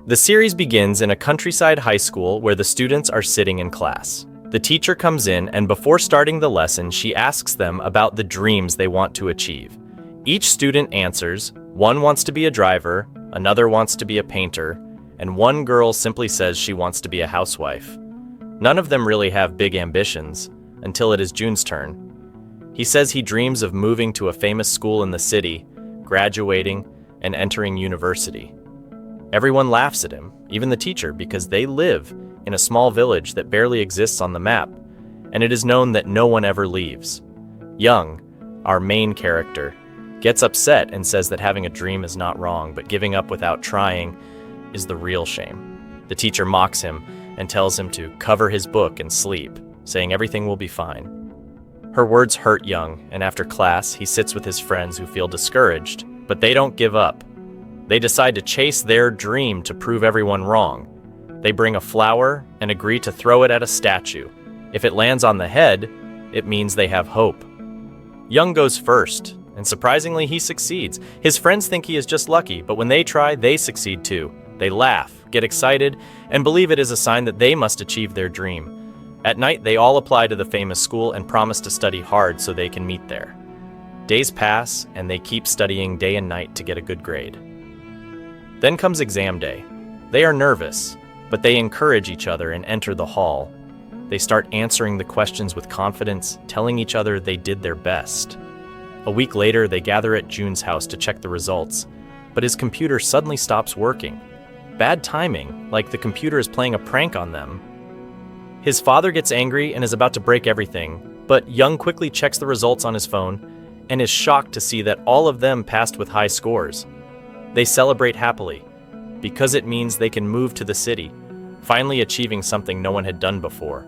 The series begins in a countryside high school where the students are sitting in class. The teacher comes in, and before starting the lesson, she asks them about the dreams they want to achieve. Each student answers. One wants to be a driver, another wants to be a painter, and one girl simply says she wants to be a housewife. None of them really have big ambitions, until it is June's turn. He says he dreams of moving to a famous school in the city, graduating, and entering university. Everyone laughs at him, even the teacher, because they live in a small village that barely exists on the map, and it is known that no one ever leaves. Young, our main character, gets upset and says that having a dream is not wrong, but giving up without trying is the real shame. The teacher mocks him and tells him to cover his book and sleep, saying everything will be fine. Her words hurt Young, and after class, he sits with his friends who feel discouraged, but they don't give up. They decide to chase their dream to prove everyone wrong. They bring a flower and agree to throw it at a statue. If it lands on the head, it means they have hope. Young goes first, and surprisingly, he succeeds. His friends think he is just lucky, but when they try, they succeed too. They laugh, get excited, and believe it is a sign that they must achieve their dream. At night, they all apply to the famous school and promise to study hard so they can meet there. Days pass, and they keep studying day and night to get a good grade. Then comes exam day. They are nervous, but they encourage each other and enter the hall. They start answering the questions with confidence, telling each other they did their best. A week later, they gather at June's house to check the results, but his computer suddenly stops working. Bad timing, like the computer is playing a prank on them. His father gets angry and is about to break everything, but Young quickly checks the results on his phone and is shocked to see that all of them passed with high scores. They celebrate happily, because it means they can move to the city, finally achieving something no one had done before.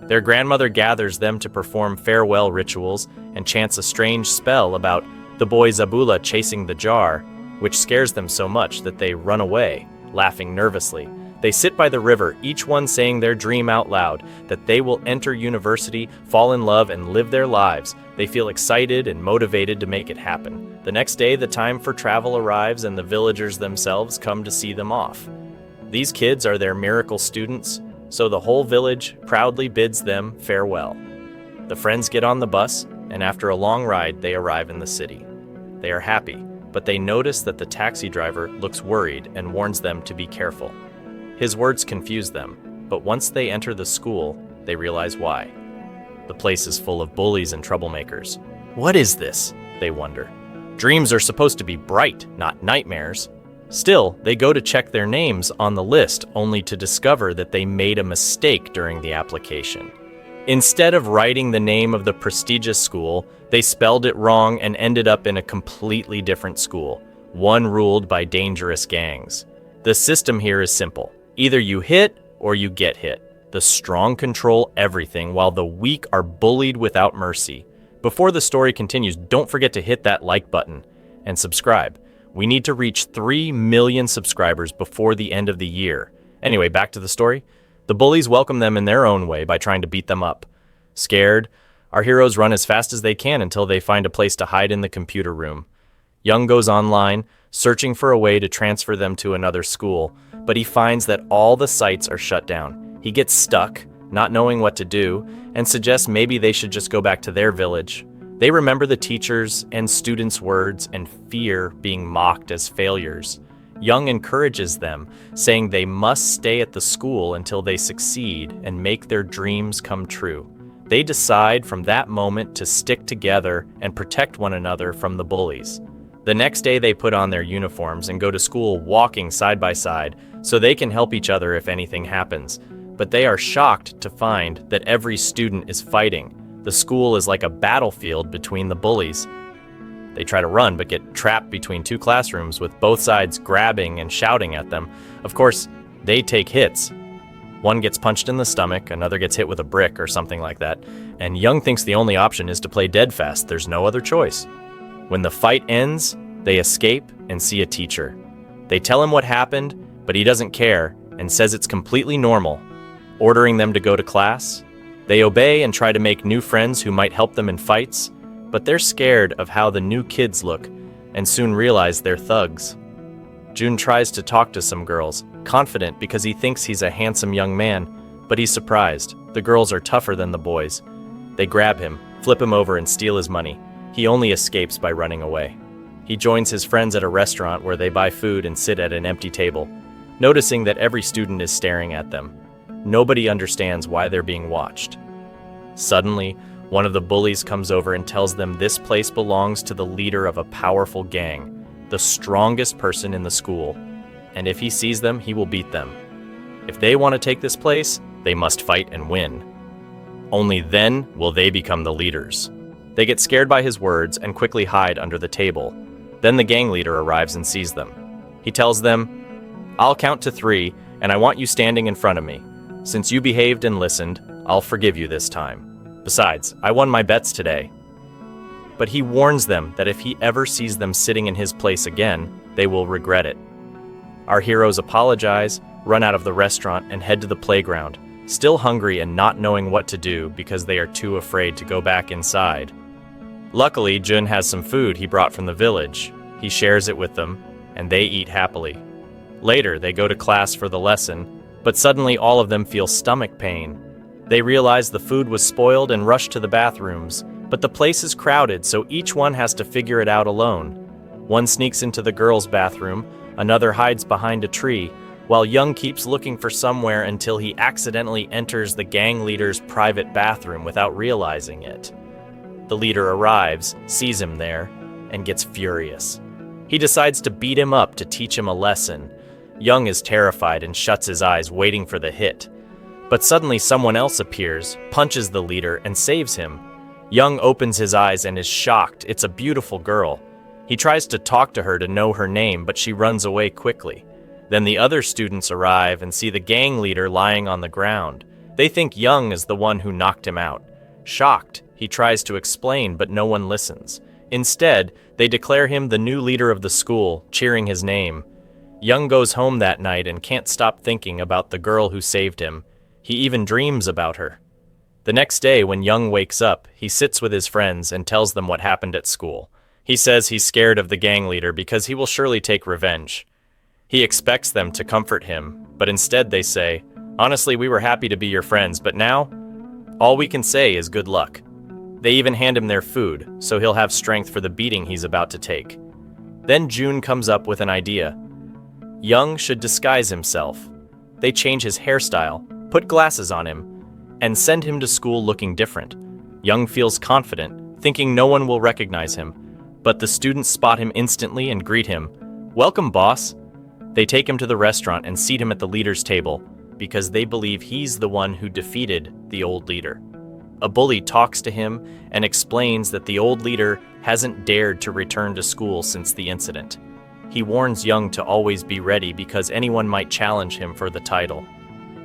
Their grandmother gathers them to perform farewell rituals and chants a strange spell about the boy Zabula chasing the jar, which scares them so much that they run away, laughing nervously. They sit by the river, each one saying their dream out loud, that they will enter university, fall in love, and live their lives. They feel excited and motivated to make it happen. The next day, the time for travel arrives and the villagers themselves come to see them off. These kids are their miracle students, so the whole village proudly bids them farewell. The friends get on the bus, and after a long ride, they arrive in the city. They are happy, but they notice that the taxi driver looks worried and warns them to be careful. His words confuse them, but once they enter the school, they realize why. The place is full of bullies and troublemakers. What is this? They wonder. Dreams are supposed to be bright, not nightmares. Still, they go to check their names on the list, only to discover that they made a mistake during the application. Instead of writing the name of the prestigious school, they spelled it wrong and ended up in a completely different school, one ruled by dangerous gangs. The system here is simple. Either you hit or you get hit. The strong control everything while the weak are bullied without mercy. Before the story continues, don't forget to hit that like button and subscribe. We need to reach 3 million subscribers before the end of the year. Anyway, back to the story. The bullies welcome them in their own way by trying to beat them up. Scared, our heroes run as fast as they can until they find a place to hide in the computer room. Young goes online, searching for a way to transfer them to another school, but he finds that all the sites are shut down. He gets stuck, not knowing what to do, and suggests maybe they should just go back to their village. They remember the teachers' and students' words and fear being mocked as failures. Young encourages them, saying they must stay at the school until they succeed and make their dreams come true. They decide from that moment to stick together and protect one another from the bullies. The next day they put on their uniforms and go to school walking side by side so they can help each other if anything happens. But they are shocked to find that every student is fighting. The school is like a battlefield between the bullies. They try to run but get trapped between 2 classrooms with both sides grabbing and shouting at them. Of course, they take hits. One gets punched in the stomach, another gets hit with a brick or something like that, and Young thinks the only option is to play dead fast. There's no other choice. When the fight ends, they escape and see a teacher. They tell him what happened, but he doesn't care and says it's completely normal, ordering them to go to class. They obey and try to make new friends who might help them in fights, but they're scared of how the new kids look and soon realize they're thugs. June tries to talk to some girls, confident because he thinks he's a handsome young man, but he's surprised. The girls are tougher than the boys. They grab him, flip him over, and steal his money. He only escapes by running away. He joins his friends at a restaurant where they buy food and sit at an empty table, noticing that every student is staring at them. Nobody understands why they're being watched. Suddenly, one of the bullies comes over and tells them this place belongs to the leader of a powerful gang, the strongest person in the school, and if he sees them, he will beat them. If they want to take this place, they must fight and win. Only then will they become the leaders. They get scared by his words and quickly hide under the table. Then the gang leader arrives and sees them. He tells them, "I'll count to 3, and I want you standing in front of me. Since you behaved and listened, I'll forgive you this time. Besides, I won my bets today." But he warns them that if he ever sees them sitting in his place again, they will regret it. Our heroes apologize, run out of the restaurant, and head to the playground, still hungry and not knowing what to do because they are too afraid to go back inside. Luckily, Jun has some food he brought from the village. He shares it with them, and they eat happily. Later, they go to class for the lesson, but suddenly all of them feel stomach pain. They realize the food was spoiled and rush to the bathrooms, but the place is crowded, so each one has to figure it out alone. One sneaks into the girls' bathroom, another hides behind a tree, while Young keeps looking for somewhere until he accidentally enters the gang leader's private bathroom without realizing it. The leader arrives, sees him there, and gets furious. He decides to beat him up to teach him a lesson. Young is terrified and shuts his eyes, waiting for the hit. But suddenly someone else appears, punches the leader, and saves him. Young opens his eyes and is shocked. It's a beautiful girl. He tries to talk to her to know her name, but she runs away quickly. Then the other students arrive and see the gang leader lying on the ground. They think Young is the one who knocked him out. Shocked, he tries to explain, but no one listens. Instead, they declare him the new leader of the school, cheering his name. Young goes home that night and can't stop thinking about the girl who saved him. He even dreams about her. The next day, when Young wakes up, he sits with his friends and tells them what happened at school. He says he's scared of the gang leader because he will surely take revenge. He expects them to comfort him, but instead they say, "Honestly, we were happy to be your friends, but now, all we can say is good luck." They even hand him their food, so he'll have strength for the beating he's about to take. Then June comes up with an idea. Young should disguise himself. They change his hairstyle, put glasses on him, and send him to school looking different. Young feels confident, thinking no one will recognize him, but the students spot him instantly and greet him. "Welcome, boss." They take him to the restaurant and seat him at the leader's table, because they believe he's the one who defeated the old leader. A bully talks to him and explains that the old leader hasn't dared to return to school since the incident. He warns Young to always be ready because anyone might challenge him for the title.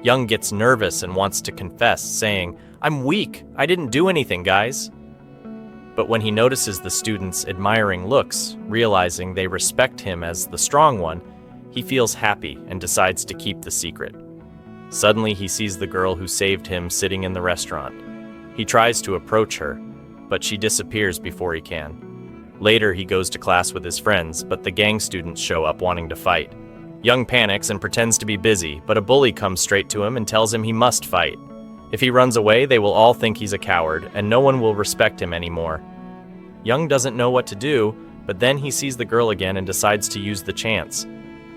Young gets nervous and wants to confess, saying, "I'm weak. I didn't do anything, guys." But when he notices the students' admiring looks, realizing they respect him as the strong one, he feels happy and decides to keep the secret. Suddenly, he sees the girl who saved him sitting in the restaurant. He tries to approach her, but she disappears before he can. Later, he goes to class with his friends, but the gang students show up wanting to fight. Young panics and pretends to be busy, but a bully comes straight to him and tells him he must fight. If he runs away, they will all think he's a coward, and no one will respect him anymore. Young doesn't know what to do, but then he sees the girl again and decides to use the chance.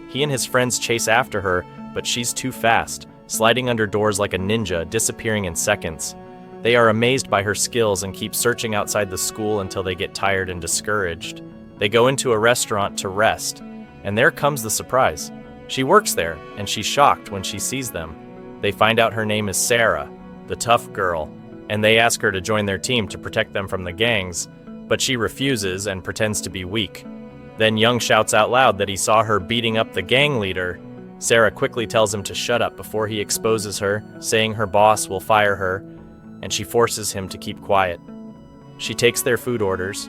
He and his friends chase after her, but she's too fast, sliding under doors like a ninja, disappearing in seconds. They are amazed by her skills and keep searching outside the school until they get tired and discouraged. They go into a restaurant to rest, and there comes the surprise. She works there, and she's shocked when she sees them. They find out her name is Sarah, the tough girl, and they ask her to join their team to protect them from the gangs, but she refuses and pretends to be weak. Then Young shouts out loud that he saw her beating up the gang leader. Sarah quickly tells him to shut up before he exposes her, saying her boss will fire her, and she forces him to keep quiet. She takes their food orders,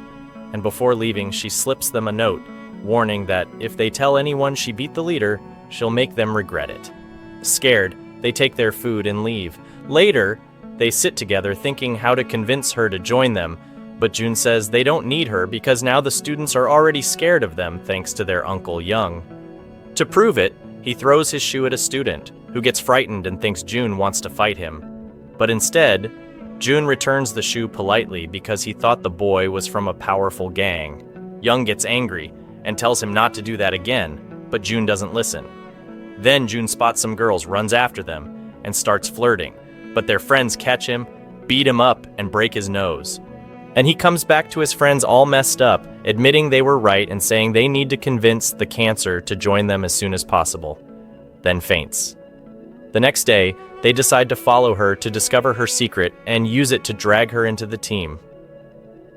and before leaving, she slips them a note, warning that if they tell anyone she beat the leader, she'll make them regret it. Scared, they take their food and leave. Later, they sit together thinking how to convince her to join them, but June says they don't need her because now the students are already scared of them thanks to their Uncle Young. To prove it, He throws his shoe at a student, who gets frightened and thinks June wants to fight him. But instead, June returns the shoe politely because he thought the boy was from a powerful gang. Young gets angry and tells him not to do that again, but June doesn't listen. Then June spots some girls, runs after them, and starts flirting, but their friends catch him, beat him up, and break his nose. And he comes back to his friends all messed up, admitting they were right and saying they need to convince the cancer to join them as soon as possible. Then faints. The next day, they decide to follow her to discover her secret and use it to drag her into the team.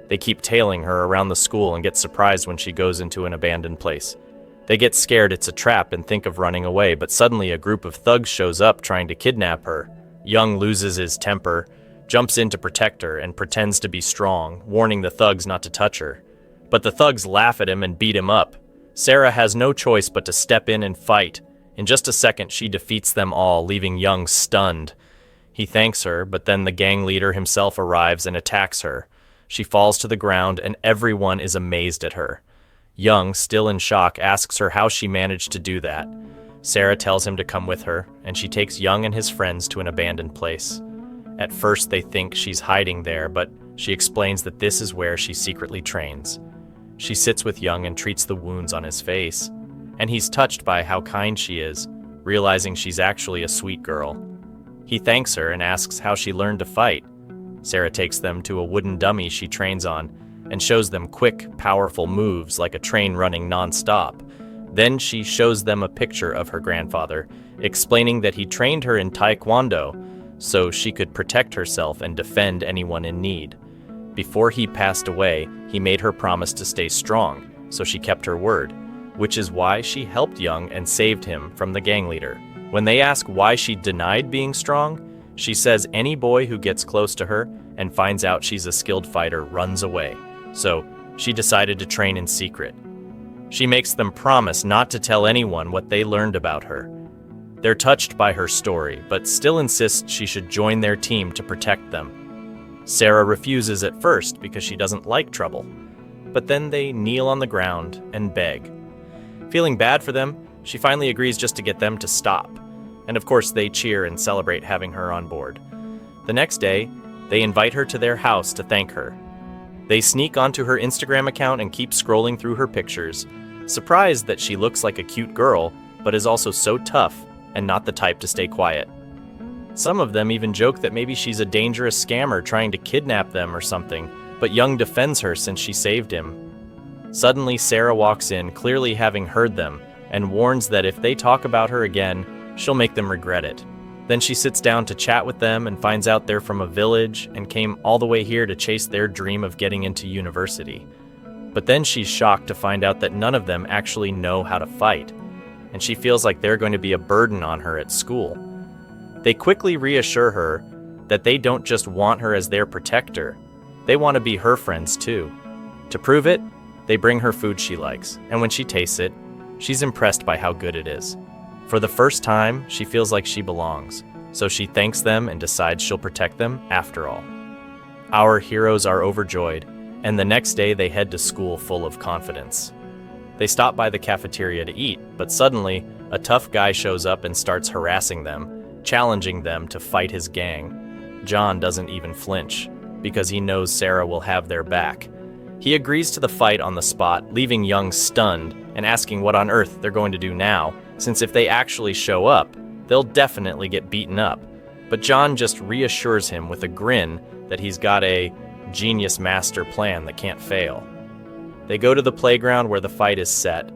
They keep tailing her around the school and get surprised when she goes into an abandoned place. They get scared it's a trap and think of running away, but suddenly a group of thugs shows up trying to kidnap her. Young loses his temper, jumps in to protect her, and pretends to be strong, warning the thugs not to touch her. But the thugs laugh at him and beat him up. Sarah has no choice but to step in and fight. In just a second, she defeats them all, leaving Young stunned. He thanks her, but then the gang leader himself arrives and attacks her. She falls to the ground, and everyone is amazed at her. Young, still in shock, asks her how she managed to do that. Sarah tells him to come with her, and she takes Young and his friends to an abandoned place. At first, they think she's hiding there, but she explains that this is where she secretly trains. She sits with Young and treats the wounds on his face, and he's touched by how kind she is, realizing she's actually a sweet girl. He thanks her and asks how she learned to fight. Sarah takes them to a wooden dummy she trains on and shows them quick, powerful moves like a train running non-stop. Then she shows them a picture of her grandfather, explaining that he trained her in Taekwondo so she could protect herself and defend anyone in need. Before he passed away, he made her promise to stay strong, so she kept her word, which is why she helped Young and saved him from the gang leader. When they ask why she denied being strong, she says any boy who gets close to her and finds out she's a skilled fighter runs away. So she decided to train in secret. She makes them promise not to tell anyone what they learned about her. They're touched by her story, but still insist she should join their team to protect them. Sarah refuses at first because she doesn't like trouble, but then they kneel on the ground and beg. Feeling bad for them, she finally agrees just to get them to stop. And of course, they cheer and celebrate having her on board. The next day, they invite her to their house to thank her. They sneak onto her Instagram account and keep scrolling through her pictures, surprised that she looks like a cute girl, but is also so tough and not the type to stay quiet. Some of them even joke that maybe she's a dangerous scammer trying to kidnap them or something, but Young defends her since she saved him. Suddenly, Sarah walks in, clearly having heard them, and warns that if they talk about her again, she'll make them regret it. Then she sits down to chat with them and finds out they're from a village and came all the way here to chase their dream of getting into university. But then she's shocked to find out that none of them actually know how to fight, and she feels like they're going to be a burden on her at school. They quickly reassure her that they don't just want her as their protector, they want to be her friends too. To prove it, they bring her food she likes, and when she tastes it, she's impressed by how good it is. For the first time, she feels like she belongs, so she thanks them and decides she'll protect them after all. Our heroes are overjoyed, and the next day they head to school full of confidence. They stop by the cafeteria to eat, but suddenly, a tough guy shows up and starts harassing them, challenging them to fight his gang. John doesn't even flinch, because he knows Sarah will have their back. He agrees to the fight on the spot, leaving Young stunned and asking what on earth they're going to do now, since if they actually show up, they'll definitely get beaten up. But John just reassures him with a grin that he's got a genius master plan that can't fail. They go to the playground where the fight is set,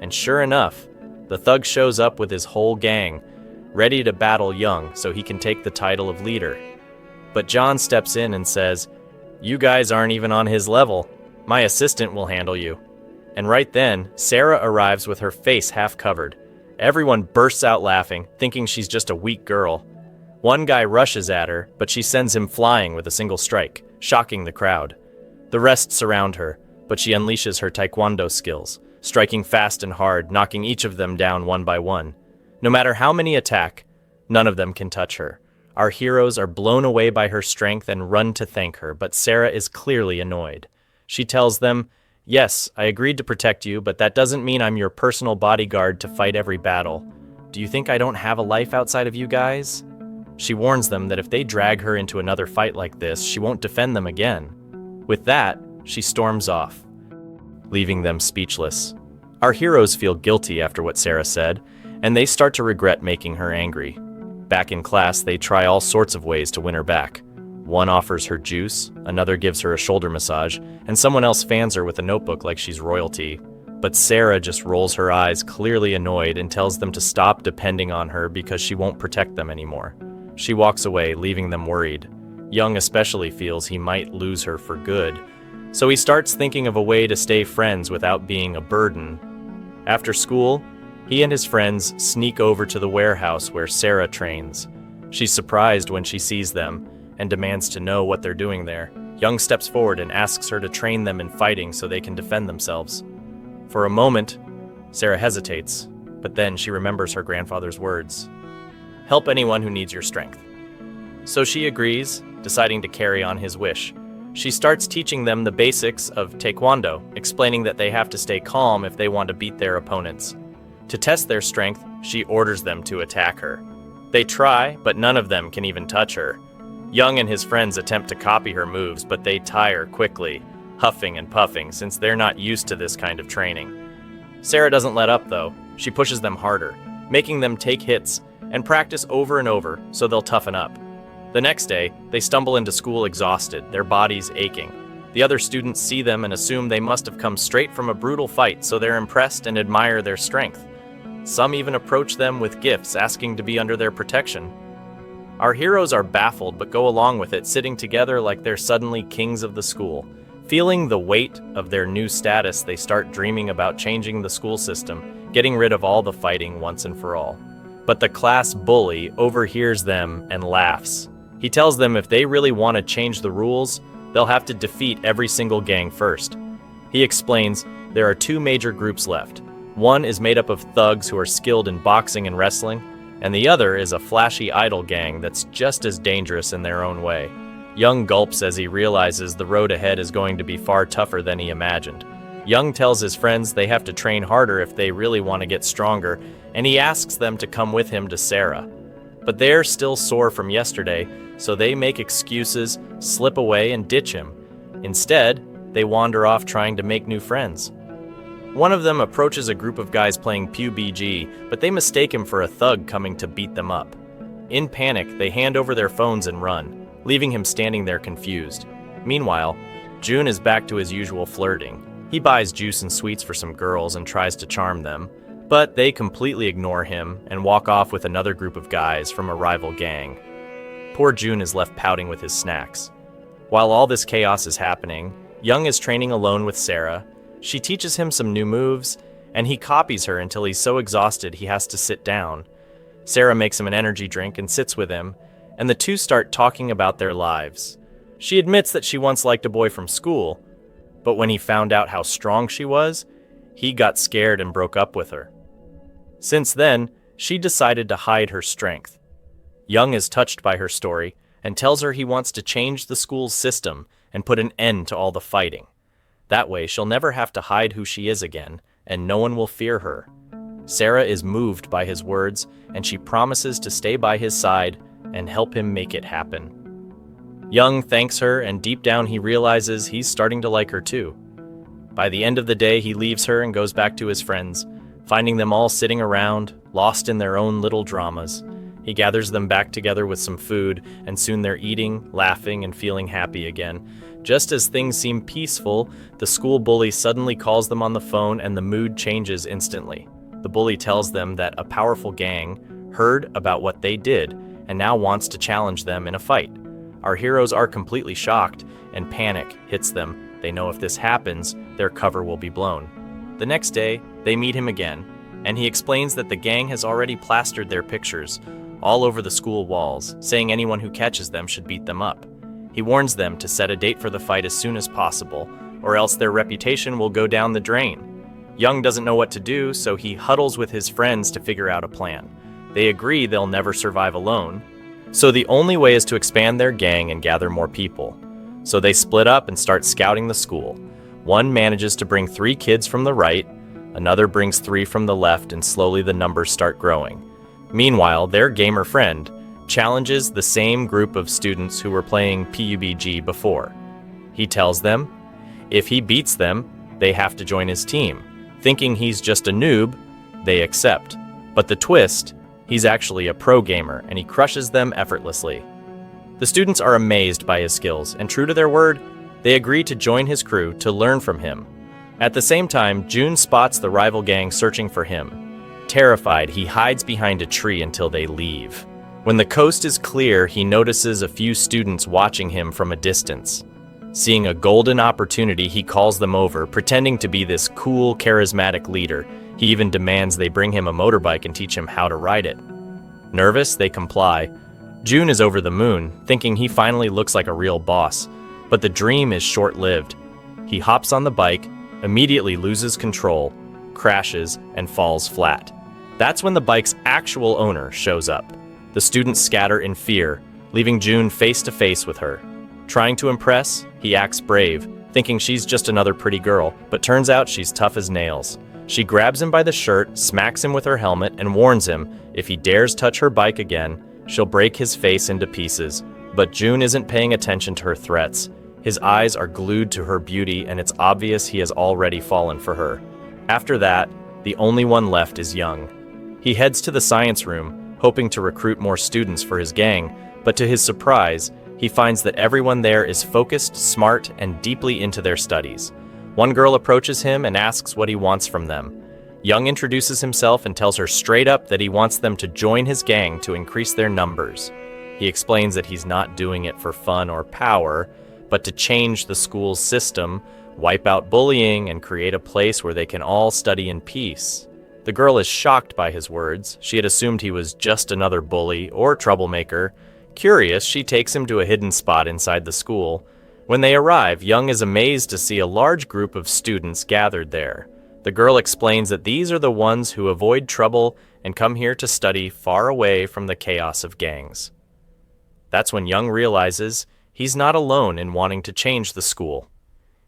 and sure enough, the thug shows up with his whole gang, ready to battle Young so he can take the title of leader. But John steps in and says, "You guys aren't even on his level. My assistant will handle you." And right then, Sarah arrives with her face half covered. Everyone bursts out laughing, thinking she's just a weak girl. One guy rushes at her, but she sends him flying with a single strike, shocking the crowd. The rest surround her, but she unleashes her taekwondo skills, striking fast and hard, knocking each of them down one by one. No matter how many attack, none of them can touch her. Our heroes are blown away by her strength and run to thank her, but Sarah is clearly annoyed. She tells them, "Yes, I agreed to protect you, but that doesn't mean I'm your personal bodyguard to fight every battle. Do you think I don't have a life outside of you guys? She warns them that if they drag her into another fight like this, she won't defend them again. With that, she storms off, leaving them speechless. Our heroes feel guilty after what Sarah said, and they start to regret making her angry. Back in class, they try all sorts of ways to win her back. One offers her juice, another gives her a shoulder massage, and someone else fans her with a notebook like she's royalty. But Sarah just rolls her eyes, clearly annoyed, and tells them to stop depending on her because she won't protect them anymore. She walks away, leaving them worried. Young especially feels he might lose her for good, so he starts thinking of a way to stay friends without being a burden. After school, he and his friends sneak over to the warehouse where Sarah trains. She's surprised when she sees them and demands to know what they're doing there. Young steps forward and asks her to train them in fighting so they can defend themselves. For a moment, Sarah hesitates, but then she remembers her grandfather's words. Help anyone who needs your strength. So she agrees, deciding to carry on his wish. She starts teaching them the basics of Taekwondo, explaining that they have to stay calm if they want to beat their opponents. To test their strength, she orders them to attack her. They try, but none of them can even touch her. Young and his friends attempt to copy her moves, but they tire quickly, huffing and puffing since they're not used to this kind of training. Sarah doesn't let up though. She pushes them harder, making them take hits and practice over and over so they'll toughen up. The next day, they stumble into school exhausted, their bodies aching. The other students see them and assume they must have come straight from a brutal fight, so they're impressed and admire their strength. Some even approach them with gifts, asking to be under their protection. Our heroes are baffled but go along with it, sitting together like they're suddenly kings of the school. Feeling the weight of their new status, they start dreaming about changing the school system, getting rid of all the fighting once and for all. But the class bully overhears them and laughs. He tells them if they really want to change the rules, they'll have to defeat every single gang first. He explains there are two major groups left. One is made up of thugs who are skilled in boxing and wrestling, and the other is a flashy idol gang that's just as dangerous in their own way. Young gulps as he realizes the road ahead is going to be far tougher than he imagined. Young tells his friends they have to train harder if they really want to get stronger, and he asks them to come with him to Sarah. But they're still sore from yesterday, so they make excuses, slip away, and ditch him. Instead, they wander off trying to make new friends. One of them approaches a group of guys playing PUBG, but they mistake him for a thug coming to beat them up. In panic, they hand over their phones and run, leaving him standing there confused. Meanwhile, June is back to his usual flirting. He buys juice and sweets for some girls and tries to charm them, but they completely ignore him and walk off with another group of guys from a rival gang. Poor June is left pouting with his snacks. While all this chaos is happening, Young is training alone with Sarah. She teaches him some new moves, and he copies her until he's so exhausted he has to sit down. Sarah makes him an energy drink and sits with him, and the two start talking about their lives. She admits that she once liked a boy from school, but when he found out how strong she was, he got scared and broke up with her. Since then, she decided to hide her strength. Young is touched by her story and tells her he wants to change the school's system and put an end to all the fighting. That way, she'll never have to hide who she is again, and no one will fear her. Sarah is moved by his words, and she promises to stay by his side and help him make it happen. Young thanks her, and deep down he realizes he's starting to like her too. By the end of the day, he leaves her and goes back to his friends, finding them all sitting around, lost in their own little dramas. He gathers them back together with some food, and soon they're eating, laughing, and feeling happy again. Just as things seem peaceful, the school bully suddenly calls them on the phone and the mood changes instantly. The bully tells them that a powerful gang heard about what they did and now wants to challenge them in a fight. Our heroes are completely shocked, and panic hits them. They know if this happens, their cover will be blown. The next day, they meet him again, and he explains that the gang has already plastered their pictures all over the school walls, saying anyone who catches them should beat them up. He warns them to set a date for the fight as soon as possible, or else their reputation will go down the drain. Young doesn't know what to do, so he huddles with his friends to figure out a plan. They agree they'll never survive alone, so the only way is to expand their gang and gather more people. So they split up and start scouting the school. One manages to bring 3 kids from the right, another brings 3 from the left, and slowly the numbers start growing. Meanwhile, their gamer friend challenges the same group of students who were playing PUBG before. He tells them if he beats them, they have to join his team. Thinking he's just a noob, they accept. But the twist, he's actually a pro gamer and he crushes them effortlessly. The students are amazed by his skills, and true to their word, they agree to join his crew to learn from him. At the same time, June spots the rival gang searching for him. Terrified, he hides behind a tree until they leave. When the coast is clear, he notices a few students watching him from a distance. Seeing a golden opportunity, he calls them over, pretending to be this cool, charismatic leader. He even demands they bring him a motorbike and teach him how to ride it. Nervous, they comply. June is over the moon, thinking he finally looks like a real boss. But the dream is short-lived. He hops on the bike, immediately loses control, crashes, and falls flat. That's when the bike's actual owner shows up. The students scatter in fear, leaving June face to face with her. Trying to impress, he acts brave, thinking she's just another pretty girl, but turns out she's tough as nails. She grabs him by the shirt, smacks him with her helmet, and warns him if he dares touch her bike again, she'll break his face into pieces. But June isn't paying attention to her threats. His eyes are glued to her beauty, and it's obvious he has already fallen for her. After that, the only one left is Young. He heads to the science room, hoping to recruit more students for his gang, but to his surprise, he finds that everyone there is focused, smart, and deeply into their studies. One girl approaches him and asks what he wants from them. Young introduces himself and tells her straight up that he wants them to join his gang to increase their numbers. He explains that he's not doing it for fun or power, but to change the school's system, wipe out bullying, and create a place where they can all study in peace. The girl is shocked by his words. She had assumed he was just another bully or troublemaker. Curious, she takes him to a hidden spot inside the school. When they arrive, Young is amazed to see a large group of students gathered there. The girl explains that these are the ones who avoid trouble and come here to study far away from the chaos of gangs. That's when Young realizes he's not alone in wanting to change the school.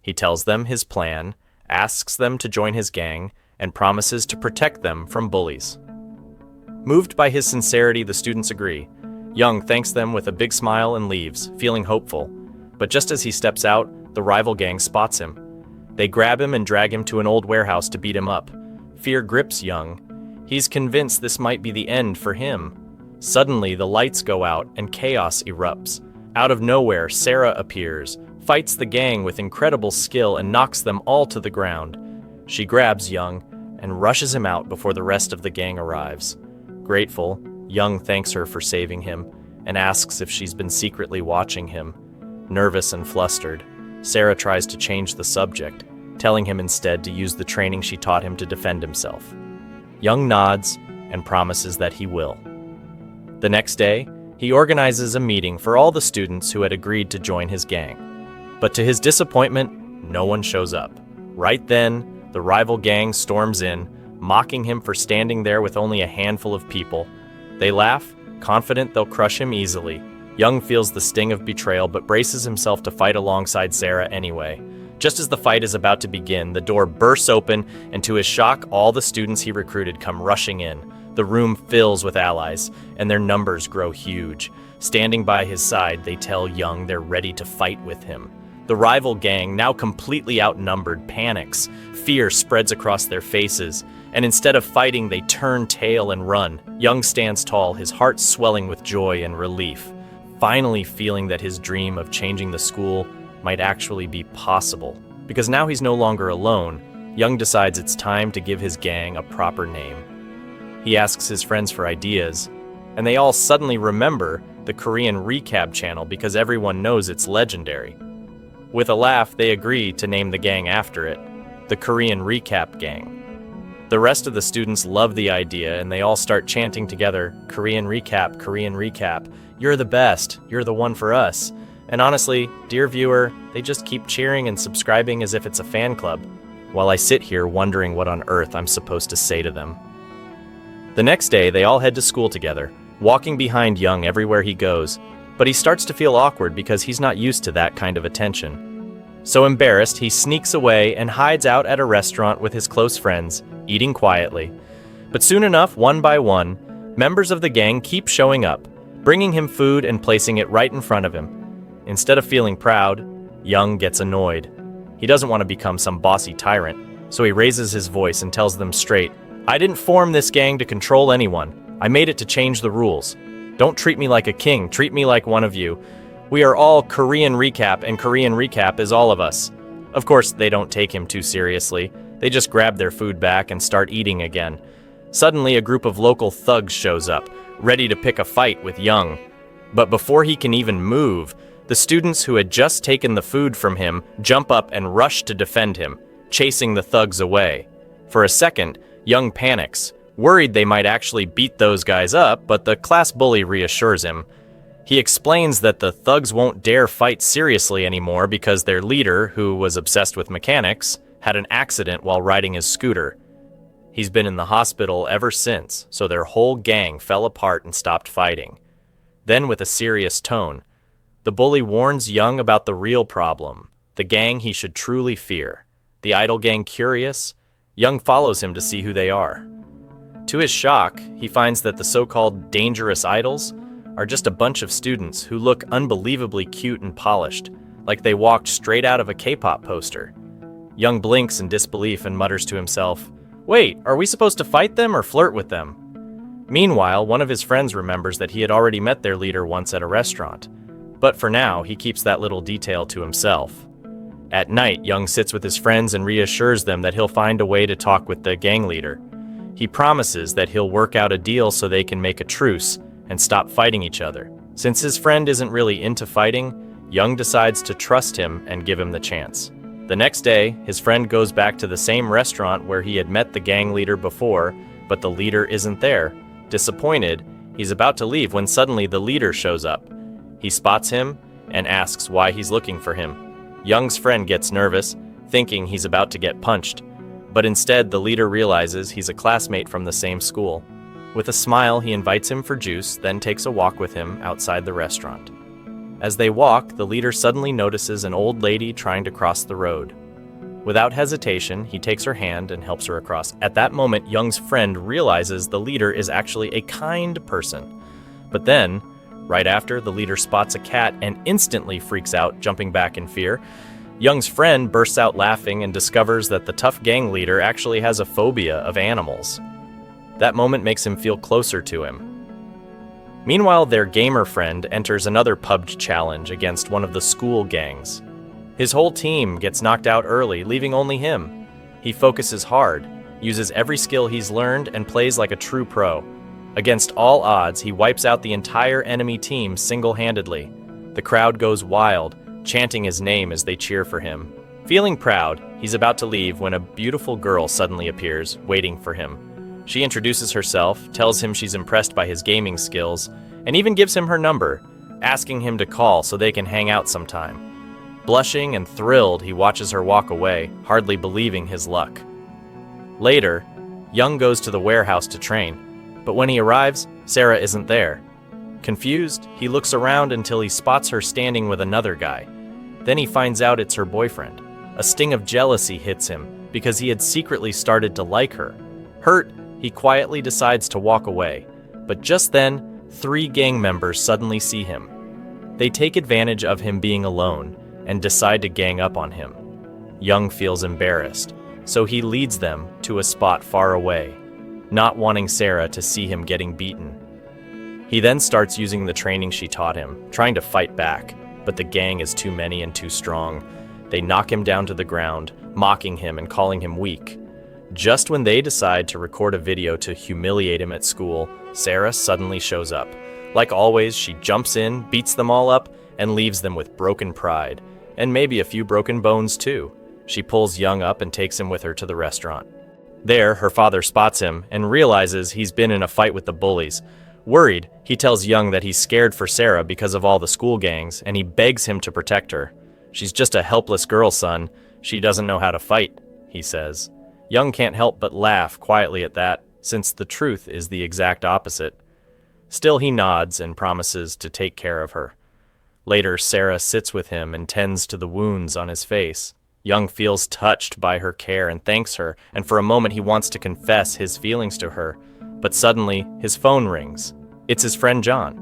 He tells them his plan, asks them to join his gang, and promises to protect them from bullies. Moved by his sincerity, the students agree. Young thanks them with a big smile and leaves, feeling hopeful. But just as he steps out, the rival gang spots him. They grab him and drag him to an old warehouse to beat him up. Fear grips Young. He's convinced this might be the end for him. Suddenly, the lights go out and chaos erupts. Out of nowhere, Sarah appears, fights the gang with incredible skill, and knocks them all to the ground. She grabs Young and rushes him out before the rest of the gang arrives. Grateful, Young thanks her for saving him and asks if she's been secretly watching him. Nervous and flustered, Sarah tries to change the subject, telling him instead to use the training she taught him to defend himself. Young nods and promises that he will. The next day, he organizes a meeting for all the students who had agreed to join his gang. But to his disappointment, no one shows up. Right then, the rival gang storms in, mocking him for standing there with only a handful of people. They laugh, confident they'll crush him easily. Young feels the sting of betrayal but braces himself to fight alongside Sarah anyway. Just as the fight is about to begin, the door bursts open, and to his shock, all the students he recruited come rushing in. The room fills with allies, and their numbers grow huge. Standing by his side, they tell Young they're ready to fight with him. The rival gang, now completely outnumbered, panics. Fear spreads across their faces, and instead of fighting, they turn tail and run. Young stands tall, his heart swelling with joy and relief, finally feeling that his dream of changing the school might actually be possible. Because now he's no longer alone, Young decides it's time to give his gang a proper name. He asks his friends for ideas, and they all suddenly remember the Korean recap channel because everyone knows it's legendary. With a laugh, they agree to name the gang after it, the Korean Recap Gang. The rest of the students love the idea, and they all start chanting together, Korean Recap, you're the best, you're the one for us. And honestly, dear viewer, they just keep cheering and subscribing as if it's a fan club, while I sit here wondering what on earth I'm supposed to say to them. The next day, they all head to school together, walking behind Young everywhere he goes, but he starts to feel awkward because he's not used to that kind of attention. So embarrassed, he sneaks away and hides out at a restaurant with his close friends, eating quietly. But soon enough, one by one, Members of the gang keep showing up, bringing him food and placing it right in front of him. Instead of feeling proud, Young gets annoyed. He doesn't want to become some bossy tyrant, so he raises his voice and tells them straight, "I didn't form this gang to control anyone. I made it to change the rules. Don't treat me like a king, treat me like one of you. We are all Korean Recap, and Korean Recap is all of us." Of course, they don't take him too seriously. They just grab their food back and start eating again. Suddenly, a group of local thugs shows up, ready to pick a fight with Young. But before he can even move, the students who had just taken the food from him jump up and rush to defend him, chasing the thugs away. For a second, Young panics, worried they might actually beat those guys up, but the class bully reassures him. He explains that the thugs won't dare fight seriously anymore because their leader, who was obsessed with mechanics, had an accident while riding his scooter. He's been in the hospital ever since, so their whole gang fell apart and stopped fighting. Then, with a serious tone, the bully warns Young about the real problem, the gang he should truly fear. The idol gang curious, Young follows him to see who they are. To his shock, he finds that the so-called dangerous idols are just a bunch of students who look unbelievably cute and polished, like they walked straight out of a K-pop poster. Young blinks in disbelief and mutters to himself, "Wait, are we supposed to fight them or flirt with them?" Meanwhile, one of his friends remembers that he had already met their leader once at a restaurant. But for now, he keeps that little detail to himself. At night, Young sits with his friends and reassures them that he'll find a way to talk with the gang leader. He promises that he'll work out a deal so they can make a truce and stop fighting each other. Since his friend isn't really into fighting, Young decides to trust him and give him the chance. The next day, his friend goes back to the same restaurant where he had met the gang leader before, but the leader isn't there. Disappointed, he's about to leave when suddenly the leader shows up. He spots him and asks why he's looking for him. Young's friend gets nervous, thinking he's about to get punched, but instead the leader realizes he's a classmate from the same school. With a smile, he invites him for juice, then takes a walk with him outside the restaurant. As they walk, the leader suddenly notices an old lady trying to cross the road. Without hesitation, he takes her hand and helps her across. At that moment, Young's friend realizes the leader is actually a kind person. But then, right after, the leader spots a cat and instantly freaks out, jumping back in fear. Young's friend bursts out laughing and discovers that the tough gang leader actually has a phobia of animals. That moment makes him feel closer to him. Meanwhile, their gamer friend enters another PUBG challenge against one of the school gangs. His whole team gets knocked out early, leaving only him. He focuses hard, uses every skill he's learned, and plays like a true pro. Against all odds, he wipes out the entire enemy team single-handedly. The crowd goes wild, chanting his name as they cheer for him. Feeling proud, he's about to leave when a beautiful girl suddenly appears, waiting for him. She introduces herself, tells him she's impressed by his gaming skills, and even gives him her number, asking him to call so they can hang out sometime. Blushing and thrilled, he watches her walk away, hardly believing his luck. Later, Young goes to the warehouse to train, but when he arrives, Sarah isn't there. Confused, he looks around until he spots her standing with another guy. Then he finds out it's her boyfriend. A sting of jealousy hits him because he had secretly started to like her. Hurt, he quietly decides to walk away, but just then, 3 gang members suddenly see him. They take advantage of him being alone and decide to gang up on him. Young feels embarrassed, so he leads them to a spot far away, not wanting Sarah to see him getting beaten. He then starts using the training she taught him, trying to fight back, but the gang is too many and too strong. They knock him down to the ground, mocking him and calling him weak. Just when they decide to record a video to humiliate him at school, Sarah suddenly shows up. Like always, she jumps in, beats them all up, and leaves them with broken pride, and maybe a few broken bones too. She pulls Young up and takes him with her to the restaurant. There, her father spots him and realizes he's been in a fight with the bullies. Worried, he tells Young that he's scared for Sarah because of all the school gangs, and he begs him to protect her. "She's just a helpless girl, son. She doesn't know how to fight," he says. Young can't help but laugh quietly at that, since the truth is the exact opposite. Still, he nods and promises to take care of her. Later, Sarah sits with him and tends to the wounds on his face. Young feels touched by her care and thanks her, and for a moment he wants to confess his feelings to her, But suddenly, his phone rings. It's his friend John.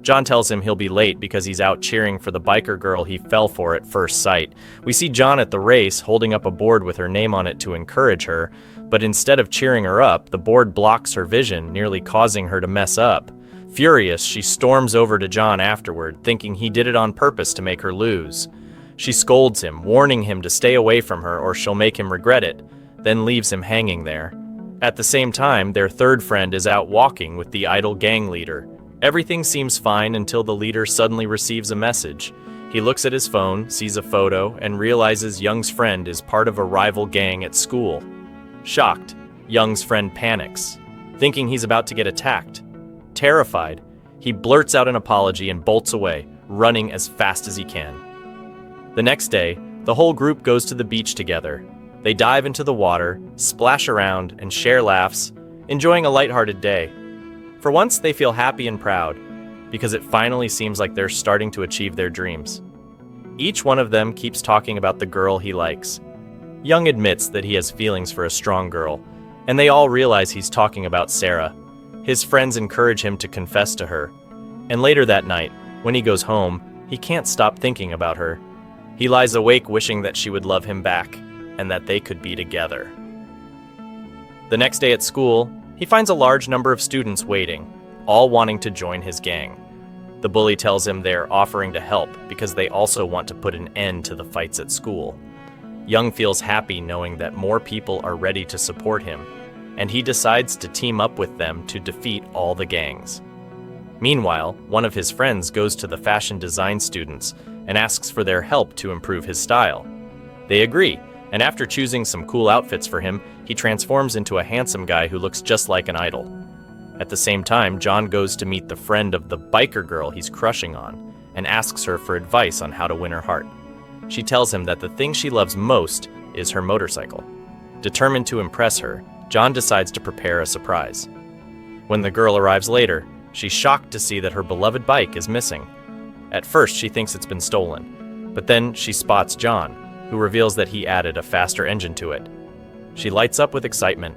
John tells him he'll be late because he's out cheering for the biker girl he fell for at first sight. We see John at the race holding up a board with her name on it to encourage her, but instead of cheering her up, the board blocks her vision, nearly causing her to mess up. Furious, she storms over to John afterward, thinking he did it on purpose to make her lose. She scolds him, warning him to stay away from her or she'll make him regret it, then leaves him hanging there. At the same time, their third friend is out walking with the idle gang leader. Everything seems fine until the leader suddenly receives a message. He looks at his phone, sees a photo, and realizes Young's friend is part of a rival gang at school. Shocked, Young's friend panics, thinking he's about to get attacked. Terrified, he blurts out an apology and bolts away, running as fast as he can. The next day, the whole group goes to the beach together. They dive into the water, splash around, and share laughs, enjoying a lighthearted day. For once, they feel happy and proud, because it finally seems like they're starting to achieve their dreams. Each one of them keeps talking about the girl he likes. Young admits that he has feelings for a strong girl, and they all realize he's talking about Sarah. His friends encourage him to confess to her, and later that night, when he goes home, he can't stop thinking about her. He lies awake wishing that she would love him back, and that they could be together. The next day at school, he finds a large number of students waiting, all wanting to join his gang. The bully tells him they're offering to help because they also want to put an end to the fights at school. Young feels happy knowing that more people are ready to support him, and he decides to team up with them to defeat all the gangs. Meanwhile, one of his friends goes to the fashion design students and asks for their help to improve his style. They agree, and after choosing some cool outfits for him, he transforms into a handsome guy who looks just like an idol. At the same time, John goes to meet the friend of the biker girl he's crushing on and asks her for advice on how to win her heart. She tells him that the thing she loves most is her motorcycle. Determined to impress her, John decides to prepare a surprise. When the girl arrives later, she's shocked to see that her beloved bike is missing. At first, she thinks it's been stolen, but then she spots John, who reveals that he added a faster engine to it. She lights up with excitement,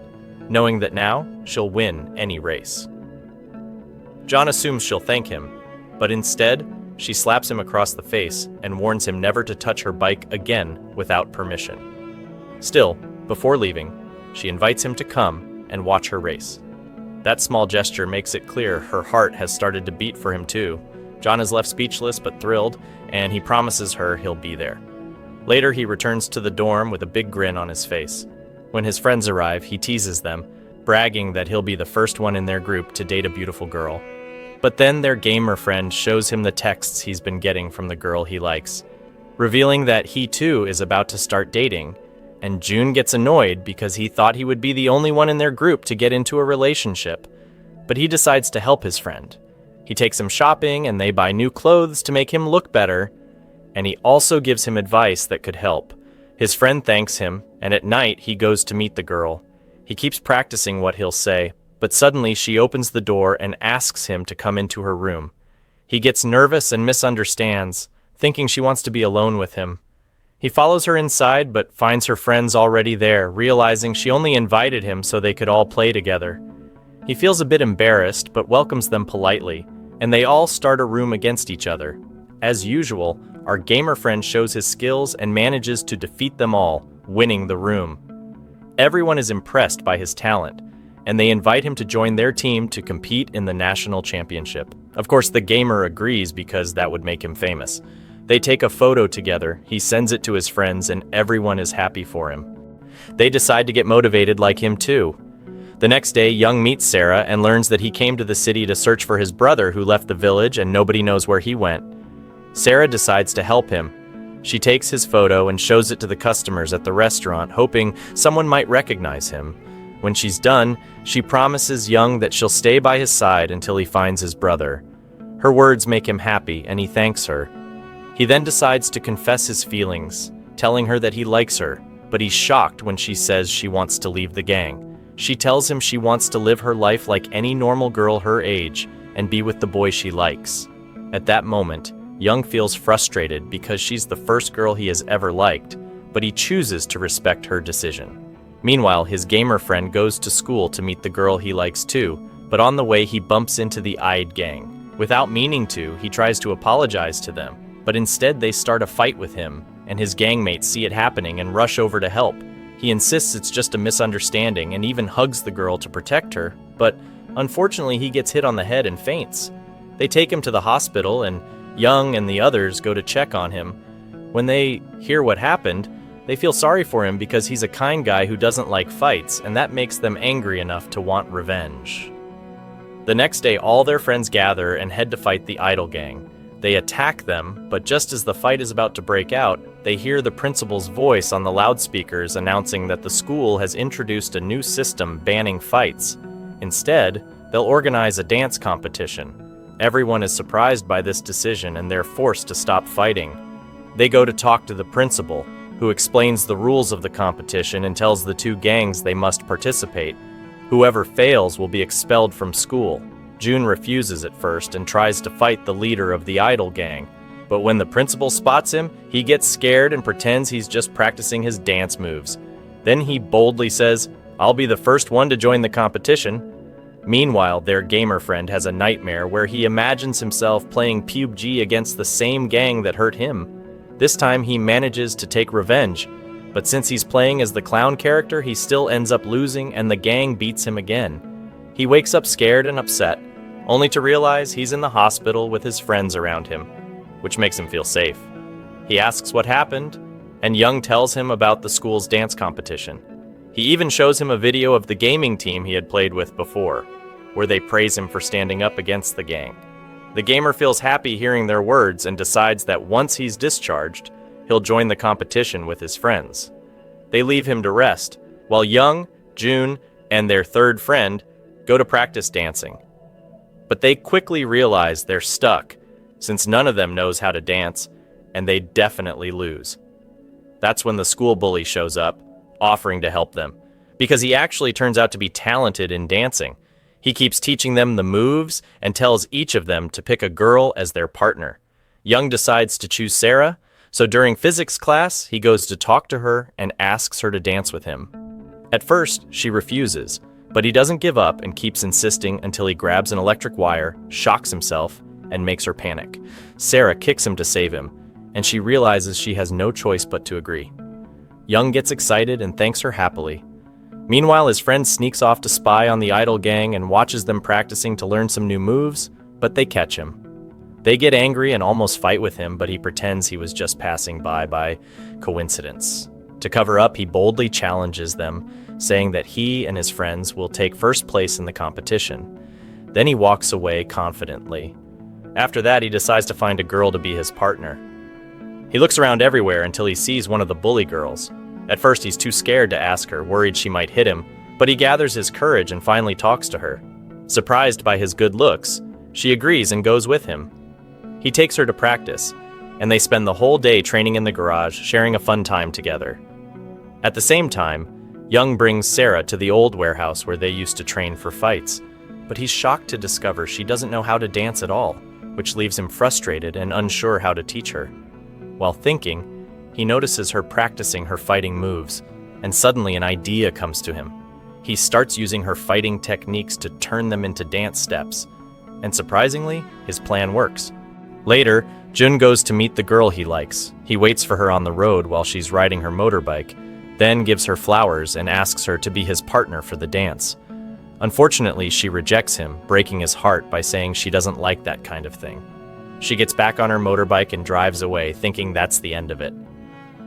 knowing that now she'll win any race. John assumes she'll thank him, but instead, she slaps him across the face and warns him never to touch her bike again without permission. Still, before leaving, she invites him to come and watch her race. That small gesture makes it clear her heart has started to beat for him too. John is left speechless but thrilled, and he promises her he'll be there. Later, he returns to the dorm with a big grin on his face. When his friends arrive, he teases them, bragging that he'll be the first one in their group to date a beautiful girl. But then their gamer friend shows him the texts he's been getting from the girl he likes, revealing that he too is about to start dating, and June gets annoyed because he thought he would be the only one in their group to get into a relationship. But he decides to help his friend. He takes him shopping and they buy new clothes to make him look better, and he also gives him advice that could help. His friend thanks him, and at night he goes to meet the girl. He keeps practicing what he'll say, but suddenly she opens the door and asks him to come into her room. He gets nervous and misunderstands, thinking she wants to be alone with him. He follows her inside, but finds her friends already there, realizing she only invited him so they could all play together. He feels a bit embarrassed, but welcomes them politely, and they all start a room against each other. As usual, our gamer friend shows his skills and manages to defeat them all, winning the room. Everyone is impressed by his talent, and they invite him to join their team to compete in the national championship. Of course, the gamer agrees because that would make him famous. They take a photo together, he sends it to his friends, and everyone is happy for him. They decide to get motivated like him too. The next day, Young meets Sarah and learns that he came to the city to search for his brother who left the village and nobody knows where he went. Sarah decides to help him. She takes his photo and shows it to the customers at the restaurant, hoping someone might recognize him. When she's done, she promises Young that she'll stay by his side until he finds his brother. Her words make him happy, and he thanks her. He then decides to confess his feelings, telling her that he likes her, but he's shocked when she says she wants to leave the gang. She tells him she wants to live her life like any normal girl her age and be with the boy she likes. At that moment, Young feels frustrated because she's the first girl he has ever liked, but he chooses to respect her decision. Meanwhile, his gamer friend goes to school to meet the girl he likes too, but on the way he bumps into the Ide gang. Without meaning to, he tries to apologize to them, but instead they start a fight with him, and his gangmates see it happening and rush over to help. He insists it's just a misunderstanding and even hugs the girl to protect her, but unfortunately he gets hit on the head and faints. They take him to the hospital, and Young and the others go to check on him. When they hear what happened, they feel sorry for him because he's a kind guy who doesn't like fights, and that makes them angry enough to want revenge. The next day, all their friends gather and head to fight the Idol gang. They attack them, but just as the fight is about to break out, they hear the principal's voice on the loudspeakers announcing that the school has introduced a new system banning fights. Instead, they'll organize a dance competition. Everyone is surprised by this decision and they're forced to stop fighting. They go to talk to the principal, who explains the rules of the competition and tells the two gangs they must participate. Whoever fails will be expelled from school. June refuses at first and tries to fight the leader of the Idol gang, but when the principal spots him, he gets scared and pretends he's just practicing his dance moves. Then he boldly says, "I'll be the first one to join the competition." Meanwhile, their gamer friend has a nightmare where he imagines himself playing PUBG against the same gang that hurt him. This time he manages to take revenge, but since he's playing as the clown character, he still ends up losing and the gang beats him again. He wakes up scared and upset, only to realize he's in the hospital with his friends around him, which makes him feel safe. He asks what happened, and Young tells him about the school's dance competition. He even shows him a video of the gaming team he had played with before, where they praise him for standing up against the gang. The gamer feels happy hearing their words and decides that once he's discharged, he'll join the competition with his friends. They leave him to rest, while Young, June, and their third friend go to practice dancing. But they quickly realize they're stuck, since none of them knows how to dance, and they definitely lose. That's when the school bully shows up, offering to help them, because he actually turns out to be talented in dancing. He keeps teaching them the moves and tells each of them to pick a girl as their partner. Young decides to choose Sarah, so during physics class, he goes to talk to her and asks her to dance with him. At first, she refuses, but he doesn't give up and keeps insisting until he grabs an electric wire, shocks himself, and makes her panic. Sarah kicks him to save him, and she realizes she has no choice but to agree. Young gets excited and thanks her happily. Meanwhile, his friend sneaks off to spy on the Idol gang and watches them practicing to learn some new moves, but they catch him. They get angry and almost fight with him, but he pretends he was just passing by coincidence. To cover up, he boldly challenges them, saying that he and his friends will take first place in the competition. Then he walks away confidently. After that, he decides to find a girl to be his partner. He looks around everywhere until he sees one of the bully girls. At first, he's too scared to ask her, worried she might hit him, but he gathers his courage and finally talks to her. Surprised by his good looks, she agrees and goes with him. He takes her to practice, and they spend the whole day training in the garage, sharing a fun time together. At the same time, Young brings Sarah to the old warehouse where they used to train for fights, but he's shocked to discover she doesn't know how to dance at all, which leaves him frustrated and unsure how to teach her. While thinking, he notices her practicing her fighting moves, and suddenly an idea comes to him. He starts using her fighting techniques to turn them into dance steps, and surprisingly, his plan works. Later, Jun goes to meet the girl he likes. He waits for her on the road while she's riding her motorbike, then gives her flowers and asks her to be his partner for the dance. Unfortunately, she rejects him, breaking his heart by saying she doesn't like that kind of thing. She gets back on her motorbike and drives away, thinking that's the end of it.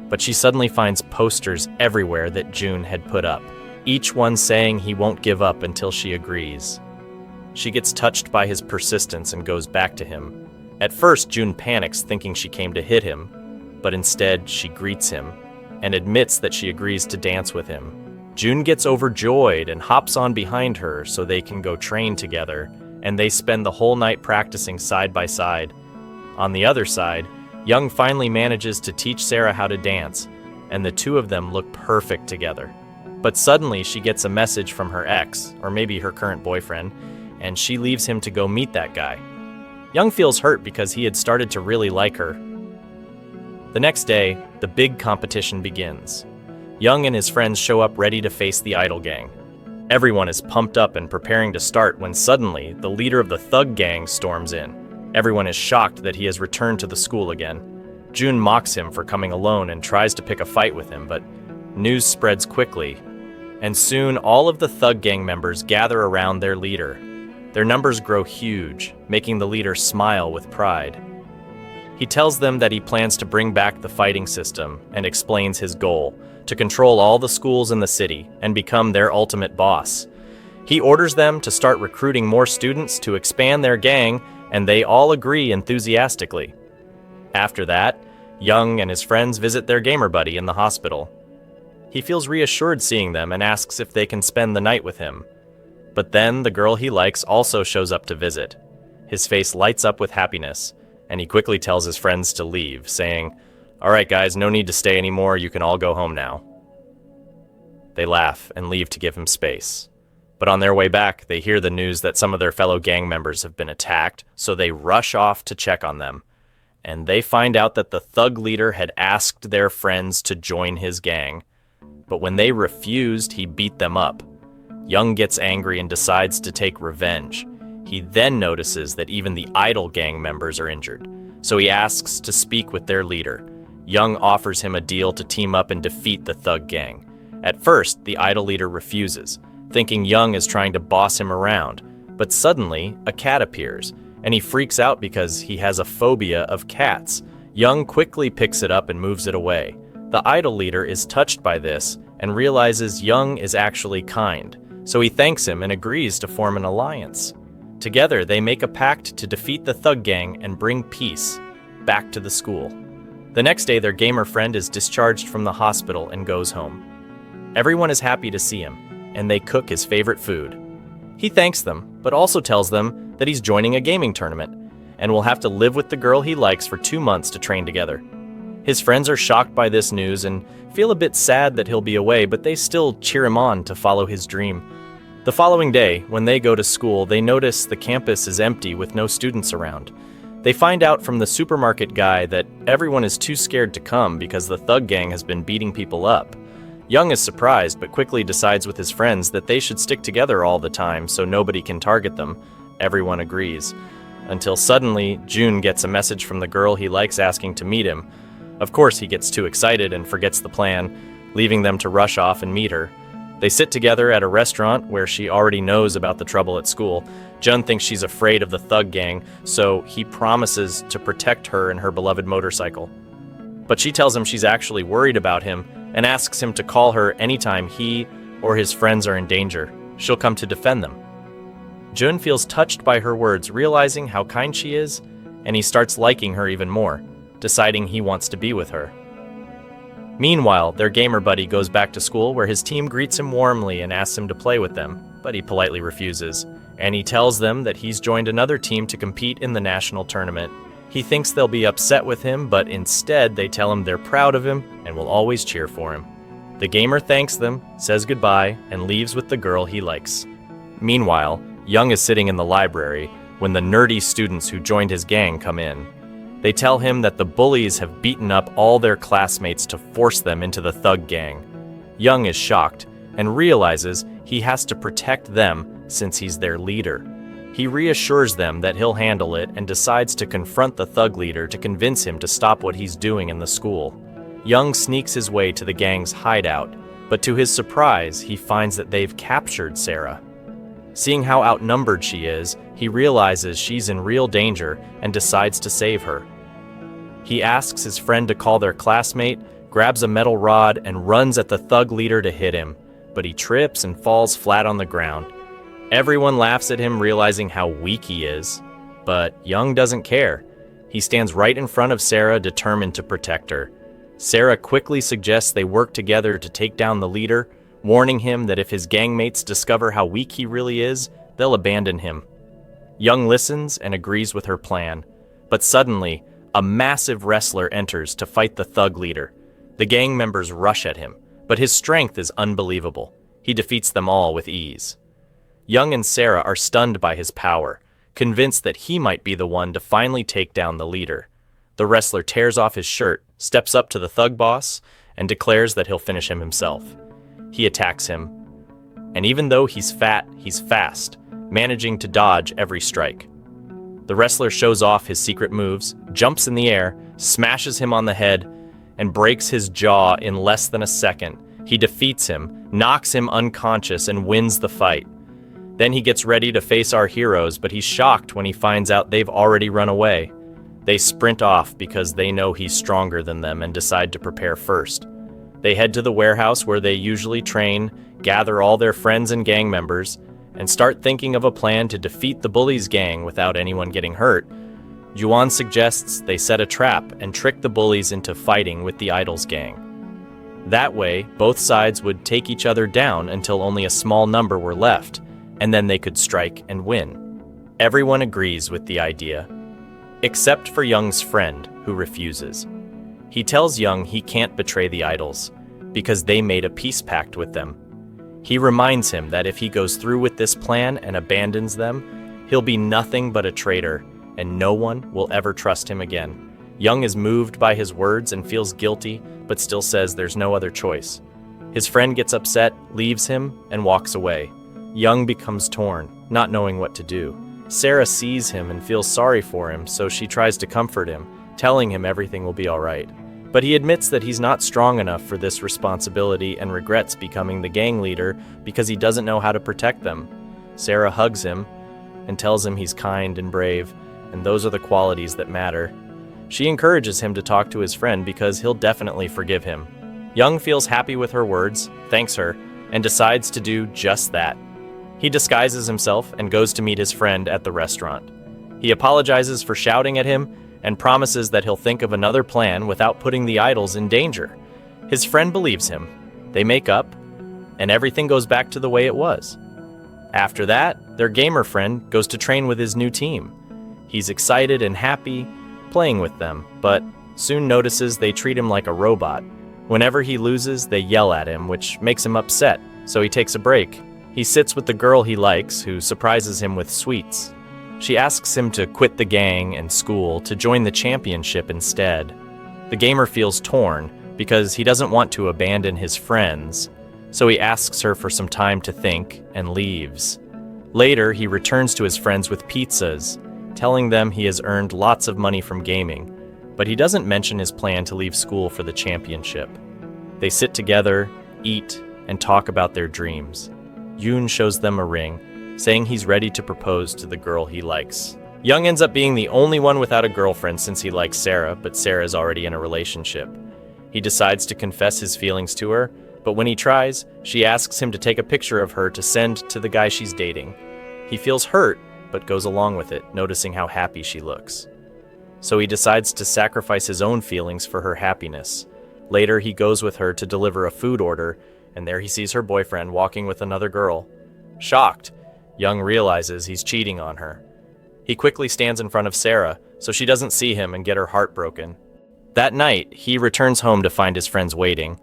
But she suddenly finds posters everywhere that June had put up, each one saying he won't give up until she agrees. She gets touched by his persistence and goes back to him. At first, June panics, thinking she came to hit him, but instead she greets him and admits that she agrees to dance with him. June gets overjoyed and hops on behind her so they can go train together, and they spend the whole night practicing side by side. On the other side, Young finally manages to teach Sarah how to dance, and the two of them look perfect together. But suddenly she gets a message from her ex, or maybe her current boyfriend, and she leaves him to go meet that guy. Young feels hurt because he had started to really like her. The next day, the big competition begins. Young and his friends show up ready to face the idol gang. Everyone is pumped up and preparing to start when suddenly the leader of the thug gang storms in. Everyone is shocked that he has returned to the school again. June mocks him for coming alone and tries to pick a fight with him, but news spreads quickly, and soon all of the thug gang members gather around their leader. Their numbers grow huge, making the leader smile with pride. He tells them that he plans to bring back the fighting system and explains his goal, to control all the schools in the city and become their ultimate boss. He orders them to start recruiting more students to expand their gang, and they all agree enthusiastically. After that, Young and his friends visit their gamer buddy in the hospital. He feels reassured seeing them and asks if they can spend the night with him. But then the girl he likes also shows up to visit. His face lights up with happiness, and he quickly tells his friends to leave, saying, "All right, guys, no need to stay anymore. You can all go home now." They laugh and leave to give him space. But on their way back, they hear the news that some of their fellow gang members have been attacked, so they rush off to check on them. And they find out that the thug leader had asked their friends to join his gang. But when they refused, he beat them up. Young gets angry and decides to take revenge. He then notices that even the idol gang members are injured, so he asks to speak with their leader. Young offers him a deal to team up and defeat the thug gang. At first, the idol leader refuses, thinking Young is trying to boss him around. But suddenly, a cat appears, and he freaks out because he has a phobia of cats. Young quickly picks it up and moves it away. The idol leader is touched by this and realizes Young is actually kind, so he thanks him and agrees to form an alliance. Together, they make a pact to defeat the thug gang and bring peace back to the school. The next day, their gamer friend is discharged from the hospital and goes home. Everyone is happy to see him, and they cook his favorite food. He thanks them, but also tells them that he's joining a gaming tournament and will have to live with the girl he likes for 2 months to train together. His friends are shocked by this news and feel a bit sad that he'll be away, but they still cheer him on to follow his dream. The following day, when they go to school, they notice the campus is empty with no students around. They find out from the supermarket guy that everyone is too scared to come because the thug gang has been beating people up. Young is surprised, but quickly decides with his friends that they should stick together all the time so nobody can target them. Everyone agrees. Until suddenly, June gets a message from the girl he likes asking to meet him. Of course, he gets too excited and forgets the plan, leaving them to rush off and meet her. They sit together at a restaurant where she already knows about the trouble at school. Jun thinks she's afraid of the thug gang, so he promises to protect her and her beloved motorcycle. But she tells him she's actually worried about him and asks him to call her anytime he or his friends are in danger. She'll come to defend them. Jun feels touched by her words, realizing how kind she is, and he starts liking her even more, deciding he wants to be with her. Meanwhile, their gamer buddy goes back to school where his team greets him warmly and asks him to play with them, but he politely refuses. And he tells them that he's joined another team to compete in the national tournament. He thinks they'll be upset with him, but instead they tell him they're proud of him and will always cheer for him. The gamer thanks them, says goodbye, and leaves with the girl he likes. Meanwhile, Young is sitting in the library when the nerdy students who joined his gang come in. They tell him that the bullies have beaten up all their classmates to force them into the thug gang. Young is shocked and realizes he has to protect them since he's their leader. He reassures them that he'll handle it and decides to confront the thug leader to convince him to stop what he's doing in the school. Young sneaks his way to the gang's hideout, but to his surprise, he finds that they've captured Sarah. Seeing how outnumbered she is, he realizes she's in real danger and decides to save her. He asks his friend to call their classmate, grabs a metal rod, and runs at the thug leader to hit him, but he trips and falls flat on the ground. Everyone laughs at him, realizing how weak he is, but Young doesn't care. He stands right in front of Sarah, determined to protect her. Sarah quickly suggests they work together to take down the leader, warning him that if his gangmates discover how weak he really is, they'll abandon him. Young listens and agrees with her plan, but suddenly, a massive wrestler enters to fight the thug leader. The gang members rush at him, but his strength is unbelievable. He defeats them all with ease. Young and Sarah are stunned by his power, convinced that he might be the one to finally take down the leader. The wrestler tears off his shirt, steps up to the thug boss, and declares that he'll finish him himself. He attacks him, and even though he's fat, he's fast, managing to dodge every strike. The wrestler shows off his secret moves, jumps in the air, smashes him on the head, and breaks his jaw in less than a second. He defeats him, knocks him unconscious, and wins the fight. Then he gets ready to face our heroes, but he's shocked when he finds out they've already run away. They sprint off because they know he's stronger than them and decide to prepare first. They head to the warehouse where they usually train, gather all their friends and gang members, and start thinking of a plan to defeat the Bullies gang without anyone getting hurt. Juan suggests they set a trap and trick the Bullies into fighting with the Idols gang. That way, both sides would take each other down until only a small number were left, and then they could strike and win. Everyone agrees with the idea, except for Young's friend, who refuses. He tells Young he can't betray the Idols, because they made a peace pact with them. He reminds him that if he goes through with this plan and abandons them, he'll be nothing but a traitor, and no one will ever trust him again. Young is moved by his words and feels guilty, but still says there's no other choice. His friend gets upset, leaves him, and walks away. Young becomes torn, not knowing what to do. Sarah sees him and feels sorry for him, so she tries to comfort him, telling him everything will be all right. But he admits that he's not strong enough for this responsibility and regrets becoming the gang leader because he doesn't know how to protect them. Sarah hugs him and tells him he's kind and brave, and those are the qualities that matter. She encourages him to talk to his friend because he'll definitely forgive him. Young feels happy with her words, thanks her, and decides to do just that. He disguises himself and goes to meet his friend at the restaurant. He apologizes for shouting at him and promises that he'll think of another plan without putting the Idols in danger. His friend believes him. They make up, and everything goes back to the way it was. After that, their gamer friend goes to train with his new team. He's excited and happy, playing with them, but soon notices they treat him like a robot. Whenever he loses, they yell at him, which makes him upset, so he takes a break. He sits with the girl he likes, who surprises him with sweets. She asks him to quit the gang and school to join the championship instead. The gamer feels torn because he doesn't want to abandon his friends, so he asks her for some time to think and leaves. Later, he returns to his friends with pizzas, telling them he has earned lots of money from gaming, but he doesn't mention his plan to leave school for the championship. They sit together, eat, and talk about their dreams. Yoon shows them a ring, saying he's ready to propose to the girl he likes. Young ends up being the only one without a girlfriend since he likes Sarah, but Sarah is already in a relationship. He decides to confess his feelings to her, but when he tries, she asks him to take a picture of her to send to the guy she's dating. He feels hurt, but goes along with it, noticing how happy she looks. So he decides to sacrifice his own feelings for her happiness. Later, he goes with her to deliver a food order, and there he sees her boyfriend walking with another girl. Shocked, Young realizes he's cheating on her. He quickly stands in front of Sarah, so she doesn't see him and get her heart broken. That night, he returns home to find his friends waiting.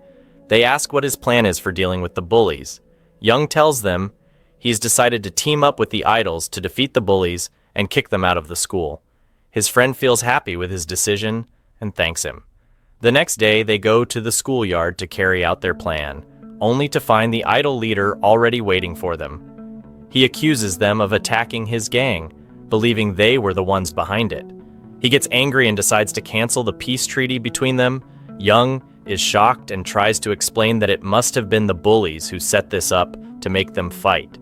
They ask what his plan is for dealing with the Bullies. Young tells them he's decided to team up with the Idols to defeat the Bullies and kick them out of the school. His friend feels happy with his decision and thanks him. The next day, they go to the schoolyard to carry out their plan, only to find the Idol leader already waiting for them. He accuses them of attacking his gang, believing they were the ones behind it. He gets angry and decides to cancel the peace treaty between them. Young is shocked and tries to explain that it must have been the Bullies who set this up to make them fight.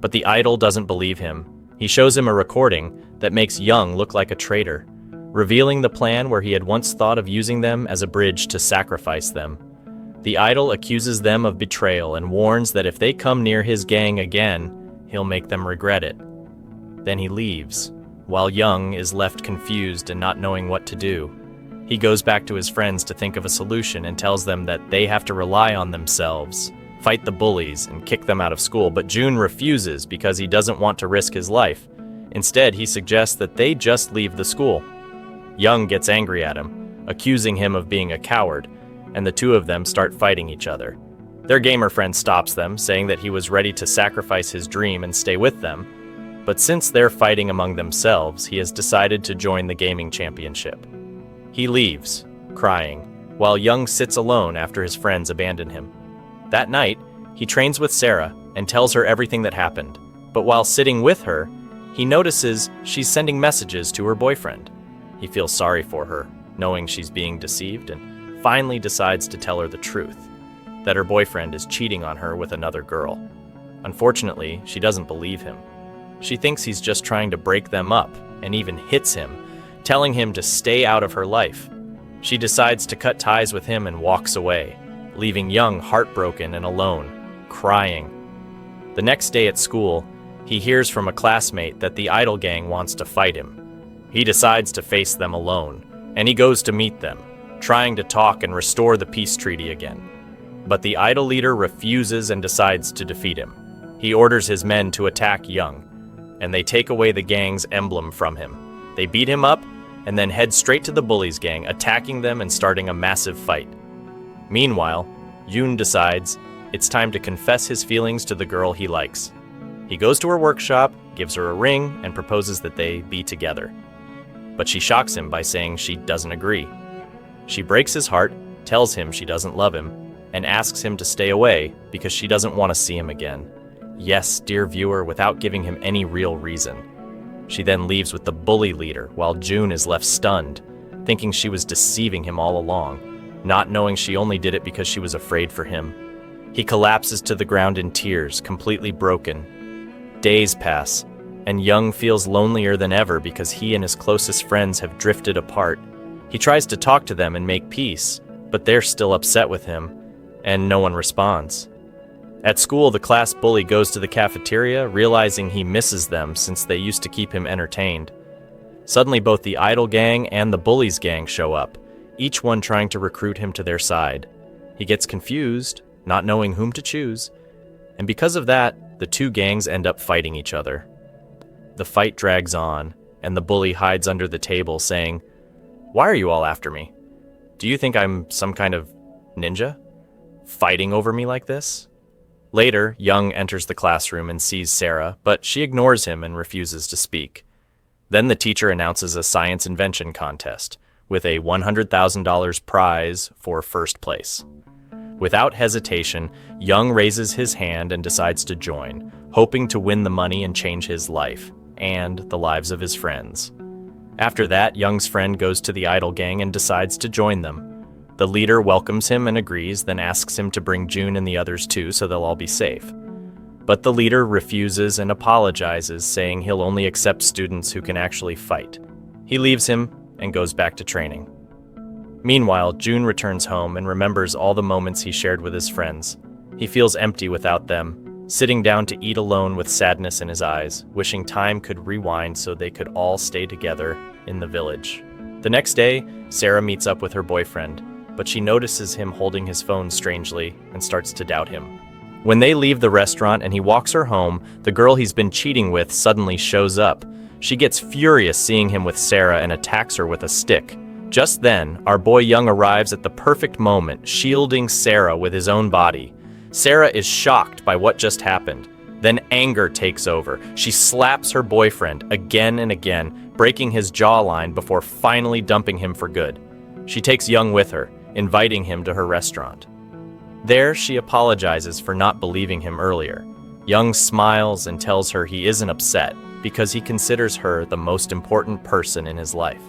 But the Idol doesn't believe him. He shows him a recording that makes Young look like a traitor, revealing the plan where he had once thought of using them as a bridge to sacrifice them. The Idol accuses them of betrayal and warns that if they come near his gang again, he'll make them regret it. Then he leaves, while Young is left confused and not knowing what to do. He goes back to his friends to think of a solution and tells them that they have to rely on themselves, fight the Bullies, and kick them out of school, but June refuses because he doesn't want to risk his life. Instead, he suggests that they just leave the school. Young gets angry at him, accusing him of being a coward, and the two of them start fighting each other. Their gamer friend stops them, saying that he was ready to sacrifice his dream and stay with them, but since they're fighting among themselves, he has decided to join the gaming championship. He leaves, crying, while Young sits alone after his friends abandon him. That night, he trains with Sarah and tells her everything that happened. But while sitting with her, he notices she's sending messages to her boyfriend. He feels sorry for her, knowing she's being deceived, and finally decides to tell her the truth, that her boyfriend is cheating on her with another girl. Unfortunately, she doesn't believe him. She thinks he's just trying to break them up, and even hits him, telling him to stay out of her life. She decides to cut ties with him and walks away, leaving Young heartbroken and alone, crying. The next day at school, he hears from a classmate that the Idol gang wants to fight him. He decides to face them alone, and he goes to meet them, trying to talk and restore the peace treaty again. But the Idol leader refuses and decides to defeat him. He orders his men to attack Young, and they take away the gang's emblem from him. They beat him up, and then head straight to the Bullies gang, attacking them and starting a massive fight. Meanwhile, Yoon decides it's time to confess his feelings to the girl he likes. He goes to her workshop, gives her a ring, and proposes that they be together. But she shocks him by saying she doesn't agree. She breaks his heart, tells him she doesn't love him, and asks him to stay away because she doesn't want to see him again. Yes, dear viewer, without giving him any real reason. She then leaves with the bully leader while June is left stunned, thinking she was deceiving him all along, not knowing she only did it because she was afraid for him. He collapses to the ground in tears, completely broken. Days pass, and Young feels lonelier than ever because he and his closest friends have drifted apart. He tries to talk to them and make peace, but they're still upset with him, and no one responds. At school, the class bully goes to the cafeteria, realizing he misses them since they used to keep him entertained. Suddenly, both the Idol gang and the Bullies gang show up, each one trying to recruit him to their side. He gets confused, not knowing whom to choose, and because of that, the two gangs end up fighting each other. The fight drags on, and the bully hides under the table saying, "Why are you all after me? Do you think I'm some kind of ninja? Fighting over me like this?" Later, Young enters the classroom and sees Sarah, but she ignores him and refuses to speak. Then the teacher announces a science invention contest, with a $100,000 prize for first place. Without hesitation, Young raises his hand and decides to join, hoping to win the money and change his life, and the lives of his friends. After that, Young's friend goes to the Idol gang and decides to join them. The leader welcomes him and agrees, then asks him to bring June and the others too so they'll all be safe. But the leader refuses and apologizes, saying he'll only accept students who can actually fight. He leaves him and goes back to training. Meanwhile, June returns home and remembers all the moments he shared with his friends. He feels empty without them, sitting down to eat alone with sadness in his eyes, wishing time could rewind so they could all stay together in the village. The next day, Sarah meets up with her boyfriend, but she notices him holding his phone strangely and starts to doubt him. When they leave the restaurant and he walks her home, the girl he's been cheating with suddenly shows up. She gets furious seeing him with Sarah and attacks her with a stick. Just then, our boy Young arrives at the perfect moment, shielding Sarah with his own body. Sarah is shocked by what just happened. Then anger takes over. She slaps her boyfriend again and again, breaking his jawline before finally dumping him for good. She takes Young with her, inviting him to her restaurant. There, she apologizes for not believing him earlier. Young smiles and tells her he isn't upset because he considers her the most important person in his life.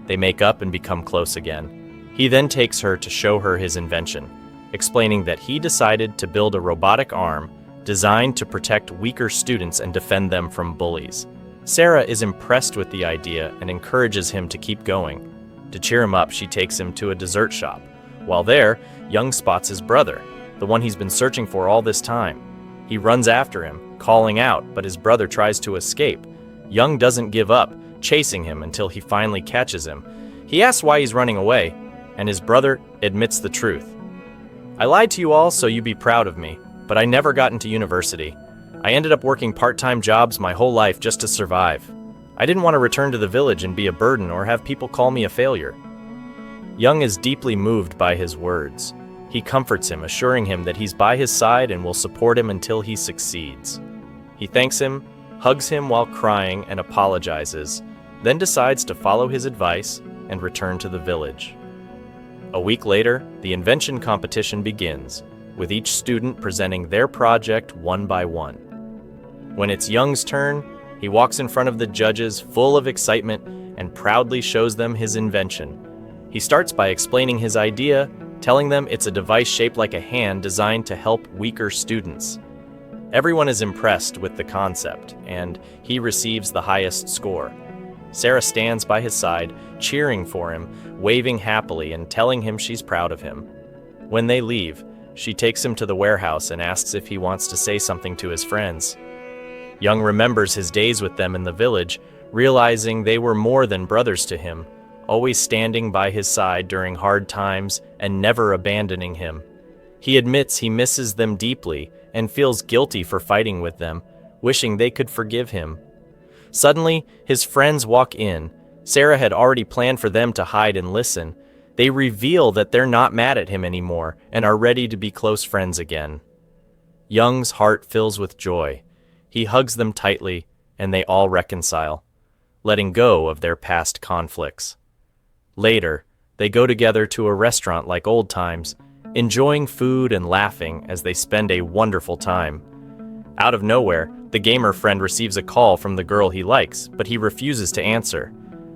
They make up and become close again. He then takes her to show her his invention, explaining that he decided to build a robotic arm designed to protect weaker students and defend them from bullies. Sarah is impressed with the idea and encourages him to keep going. To cheer him up, she takes him to a dessert shop. While there, Young spots his brother, the one he's been searching for all this time. He runs after him, calling out, but his brother tries to escape. Young doesn't give up, chasing him until he finally catches him. He asks why he's running away, and his brother admits the truth. "I lied to you all so you'd be proud of me, but I never got into university. I ended up working part-time jobs my whole life just to survive. I didn't want to return to the village and be a burden or have people call me a failure." Young is deeply moved by his words. He comforts him, assuring him that he's by his side and will support him until he succeeds. He thanks him, hugs him while crying, and apologizes, then decides to follow his advice and return to the village. A week later, the invention competition begins, with each student presenting their project one by one. When it's Young's turn, he walks in front of the judges full of excitement and proudly shows them his invention. He starts by explaining his idea, telling them it's a device shaped like a hand designed to help weaker students. Everyone is impressed with the concept, and he receives the highest score. Sarah stands by his side, cheering for him, waving happily and telling him she's proud of him. When they leave, she takes him to the warehouse and asks if he wants to say something to his friends. Young remembers his days with them in the village, realizing they were more than brothers to him, always standing by his side during hard times and never abandoning him. He admits he misses them deeply and feels guilty for fighting with them, wishing they could forgive him. Suddenly, his friends walk in. Sarah had already planned for them to hide and listen. They reveal that they're not mad at him anymore and are ready to be close friends again. Young's heart fills with joy. He hugs them tightly, and they all reconcile, letting go of their past conflicts. Later, they go together to a restaurant like old times, enjoying food and laughing as they spend a wonderful time. Out of nowhere, the gamer friend receives a call from the girl he likes, but he refuses to answer.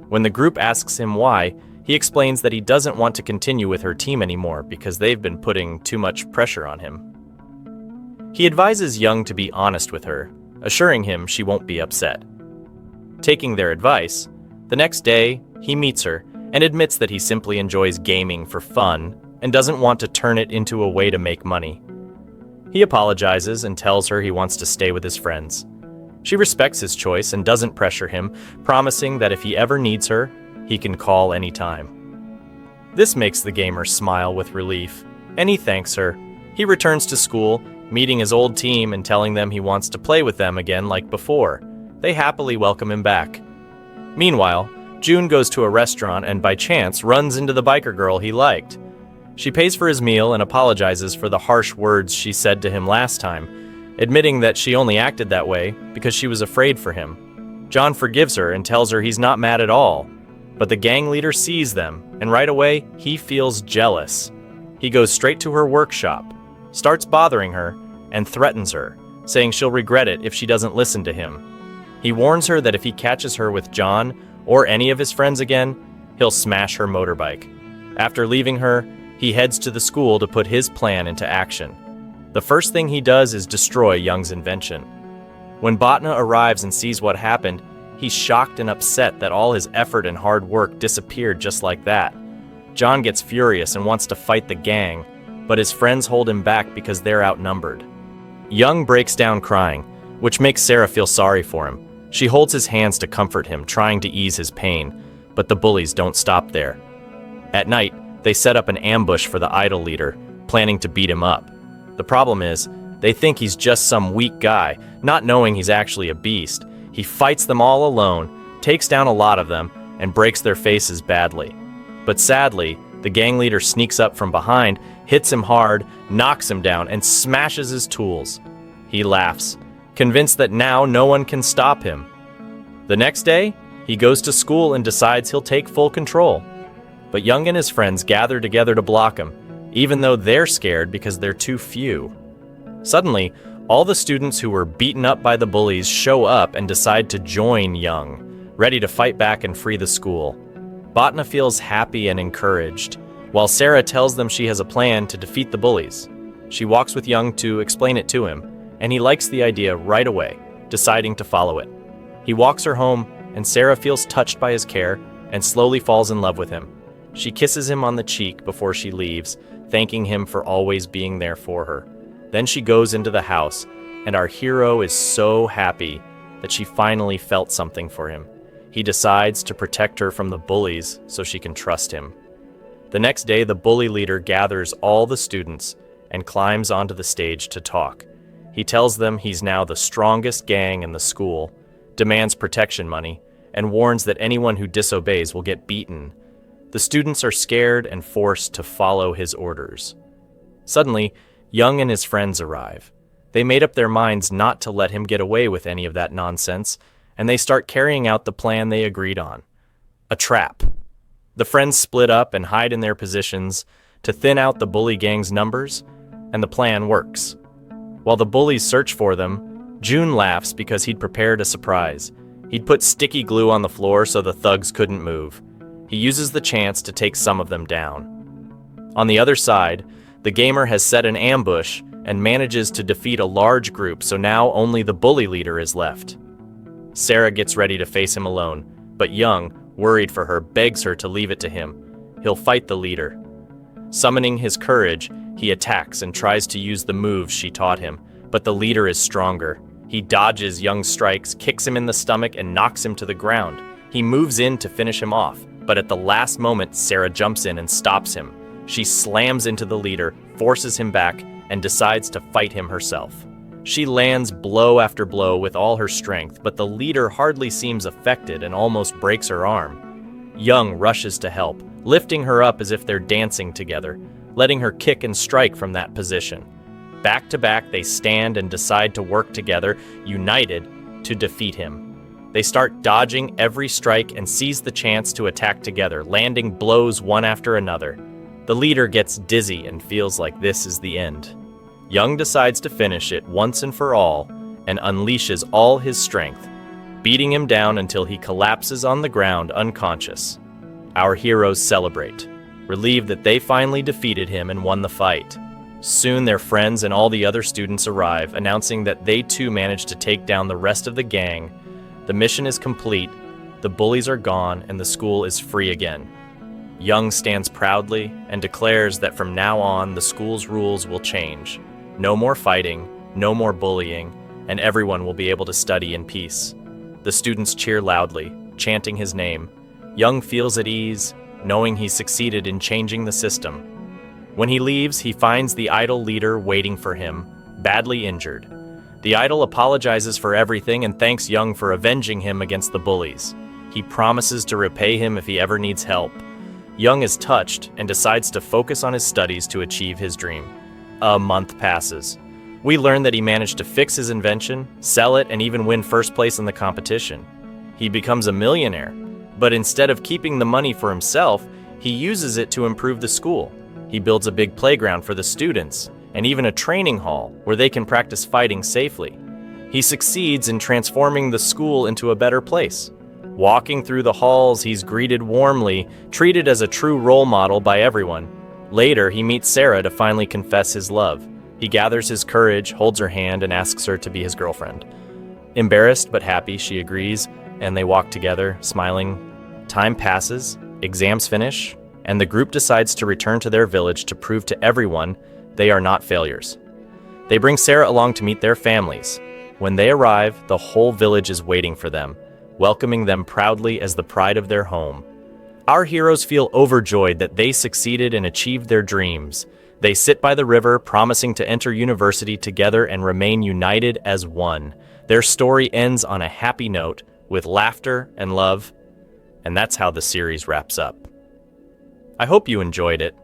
When the group asks him why, he explains that he doesn't want to continue with her team anymore because they've been putting too much pressure on him. He advises Young to be honest with her, assuring him she won't be upset. Taking their advice, the next day, he meets her and admits that he simply enjoys gaming for fun and doesn't want to turn it into a way to make money. He apologizes and tells her he wants to stay with his friends. She respects his choice and doesn't pressure him, promising that if he ever needs her, he can call anytime. This makes the gamer smile with relief, and he thanks her. He returns to school, meeting his old team and telling them he wants to play with them again like before. They happily welcome him back. Meanwhile, June goes to a restaurant and by chance runs into the biker girl he liked. She pays for his meal and apologizes for the harsh words she said to him last time, admitting that she only acted that way because she was afraid for him. John forgives her and tells her he's not mad at all, but the gang leader sees them, and right away, he feels jealous. He goes straight to her workshop, starts bothering her, and threatens her, saying she'll regret it if she doesn't listen to him. He warns her that if he catches her with John or any of his friends again, he'll smash her motorbike. After leaving her, he heads to the school to put his plan into action. The first thing he does is destroy Young's invention. When Botna arrives and sees what happened, he's shocked and upset that all his effort and hard work disappeared just like that. John gets furious and wants to fight the gang, but his friends hold him back because they're outnumbered. Young breaks down crying, which makes Sarah feel sorry for him. She holds his hands to comfort him, trying to ease his pain, but the bullies don't stop there. At night, they set up an ambush for the idol leader, planning to beat him up. The problem is, they think he's just some weak guy, not knowing he's actually a beast. He fights them all alone, takes down a lot of them, and breaks their faces badly. But sadly, the gang leader sneaks up from behind, hits him hard, knocks him down, and smashes his tools. He laughs, convinced that now no one can stop him. The next day, he goes to school and decides he'll take full control. But Young and his friends gather together to block him, even though they're scared because they're too few. Suddenly, all the students who were beaten up by the bullies show up and decide to join Young, ready to fight back and free the school. Botna feels happy and encouraged, while Sarah tells them she has a plan to defeat the bullies. She walks with Young to explain it to him, and he likes the idea right away, deciding to follow it. He walks her home, and Sarah feels touched by his care and slowly falls in love with him. She kisses him on the cheek before she leaves, thanking him for always being there for her. Then she goes into the house, and our hero is so happy that she finally felt something for him. He decides to protect her from the bullies so she can trust him. The next day, the bully leader gathers all the students and climbs onto the stage to talk. He tells them he's now the strongest gang in the school, demands protection money, and warns that anyone who disobeys will get beaten. The students are scared and forced to follow his orders. Suddenly, Young and his friends arrive. They made up their minds not to let him get away with any of that nonsense, and they start carrying out the plan they agreed on. A trap. The friends split up and hide in their positions to thin out the bully gang's numbers, and the plan works. While the bullies search for them, June laughs because he'd prepared a surprise. He'd put sticky glue on the floor so the thugs couldn't move. He uses the chance to take some of them down. On the other side, the gamer has set an ambush and manages to defeat a large group, so now only the bully leader is left. Sarah gets ready to face him alone, but Young, worried for her, begs her to leave it to him. He'll fight the leader. Summoning his courage, he attacks and tries to use the moves she taught him, but the leader is stronger. He dodges Young's strikes, kicks him in the stomach, and knocks him to the ground. He moves in to finish him off, but at the last moment, Sarah jumps in and stops him. She slams into the leader, forces him back, and decides to fight him herself. She lands blow after blow with all her strength, but the leader hardly seems affected and almost breaks her arm. Young rushes to help, lifting her up as if they're dancing together, letting her kick and strike from that position. Back to back, they stand and decide to work together, united, to defeat him. They start dodging every strike and seize the chance to attack together, landing blows one after another. The leader gets dizzy and feels like this is the end. Young decides to finish it once and for all and unleashes all his strength, beating him down until he collapses on the ground unconscious. Our heroes celebrate, relieved that they finally defeated him and won the fight. Soon their friends and all the other students arrive, announcing that they too managed to take down the rest of the gang. The mission is complete, the bullies are gone, and the school is free again. Young stands proudly and declares that from now on the school's rules will change. No more fighting, no more bullying, and everyone will be able to study in peace. The students cheer loudly, chanting his name. Young feels at ease, knowing he succeeded in changing the system. When he leaves, he finds the idol leader waiting for him, badly injured. The idol apologizes for everything and thanks Young for avenging him against the bullies. He promises to repay him if he ever needs help. Young is touched and decides to focus on his studies to achieve his dream. A month passes. We learn that he managed to fix his invention, sell it, and even win first place in the competition. He becomes a millionaire, but instead of keeping the money for himself, he uses it to improve the school. He builds a big playground for the students, and even a training hall where they can practice fighting safely. He succeeds in transforming the school into a better place. Walking through the halls, he's greeted warmly, treated as a true role model by everyone. Later, he meets Sarah to finally confess his love. He gathers his courage, holds her hand, and asks her to be his girlfriend. Embarrassed but happy, she agrees, and they walk together, smiling. Time passes, exams finish, and the group decides to return to their village to prove to everyone they are not failures. They bring Sarah along to meet their families. When they arrive, the whole village is waiting for them, welcoming them proudly as the pride of their home. Our heroes feel overjoyed that they succeeded and achieved their dreams. They sit by the river, promising to enter university together and remain united as one. Their story ends on a happy note, with laughter and love, and that's how the series wraps up. I hope you enjoyed it.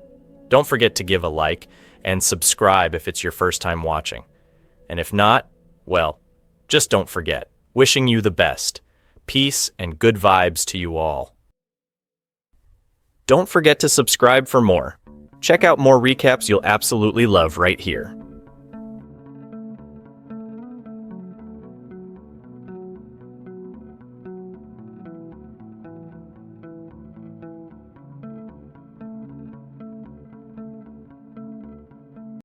Don't forget to give a like and subscribe if it's your first time watching. And if not, well, just don't forget. Wishing you the best. Peace and good vibes to you all. Don't forget to subscribe for more. Check out more recaps you'll absolutely love right here.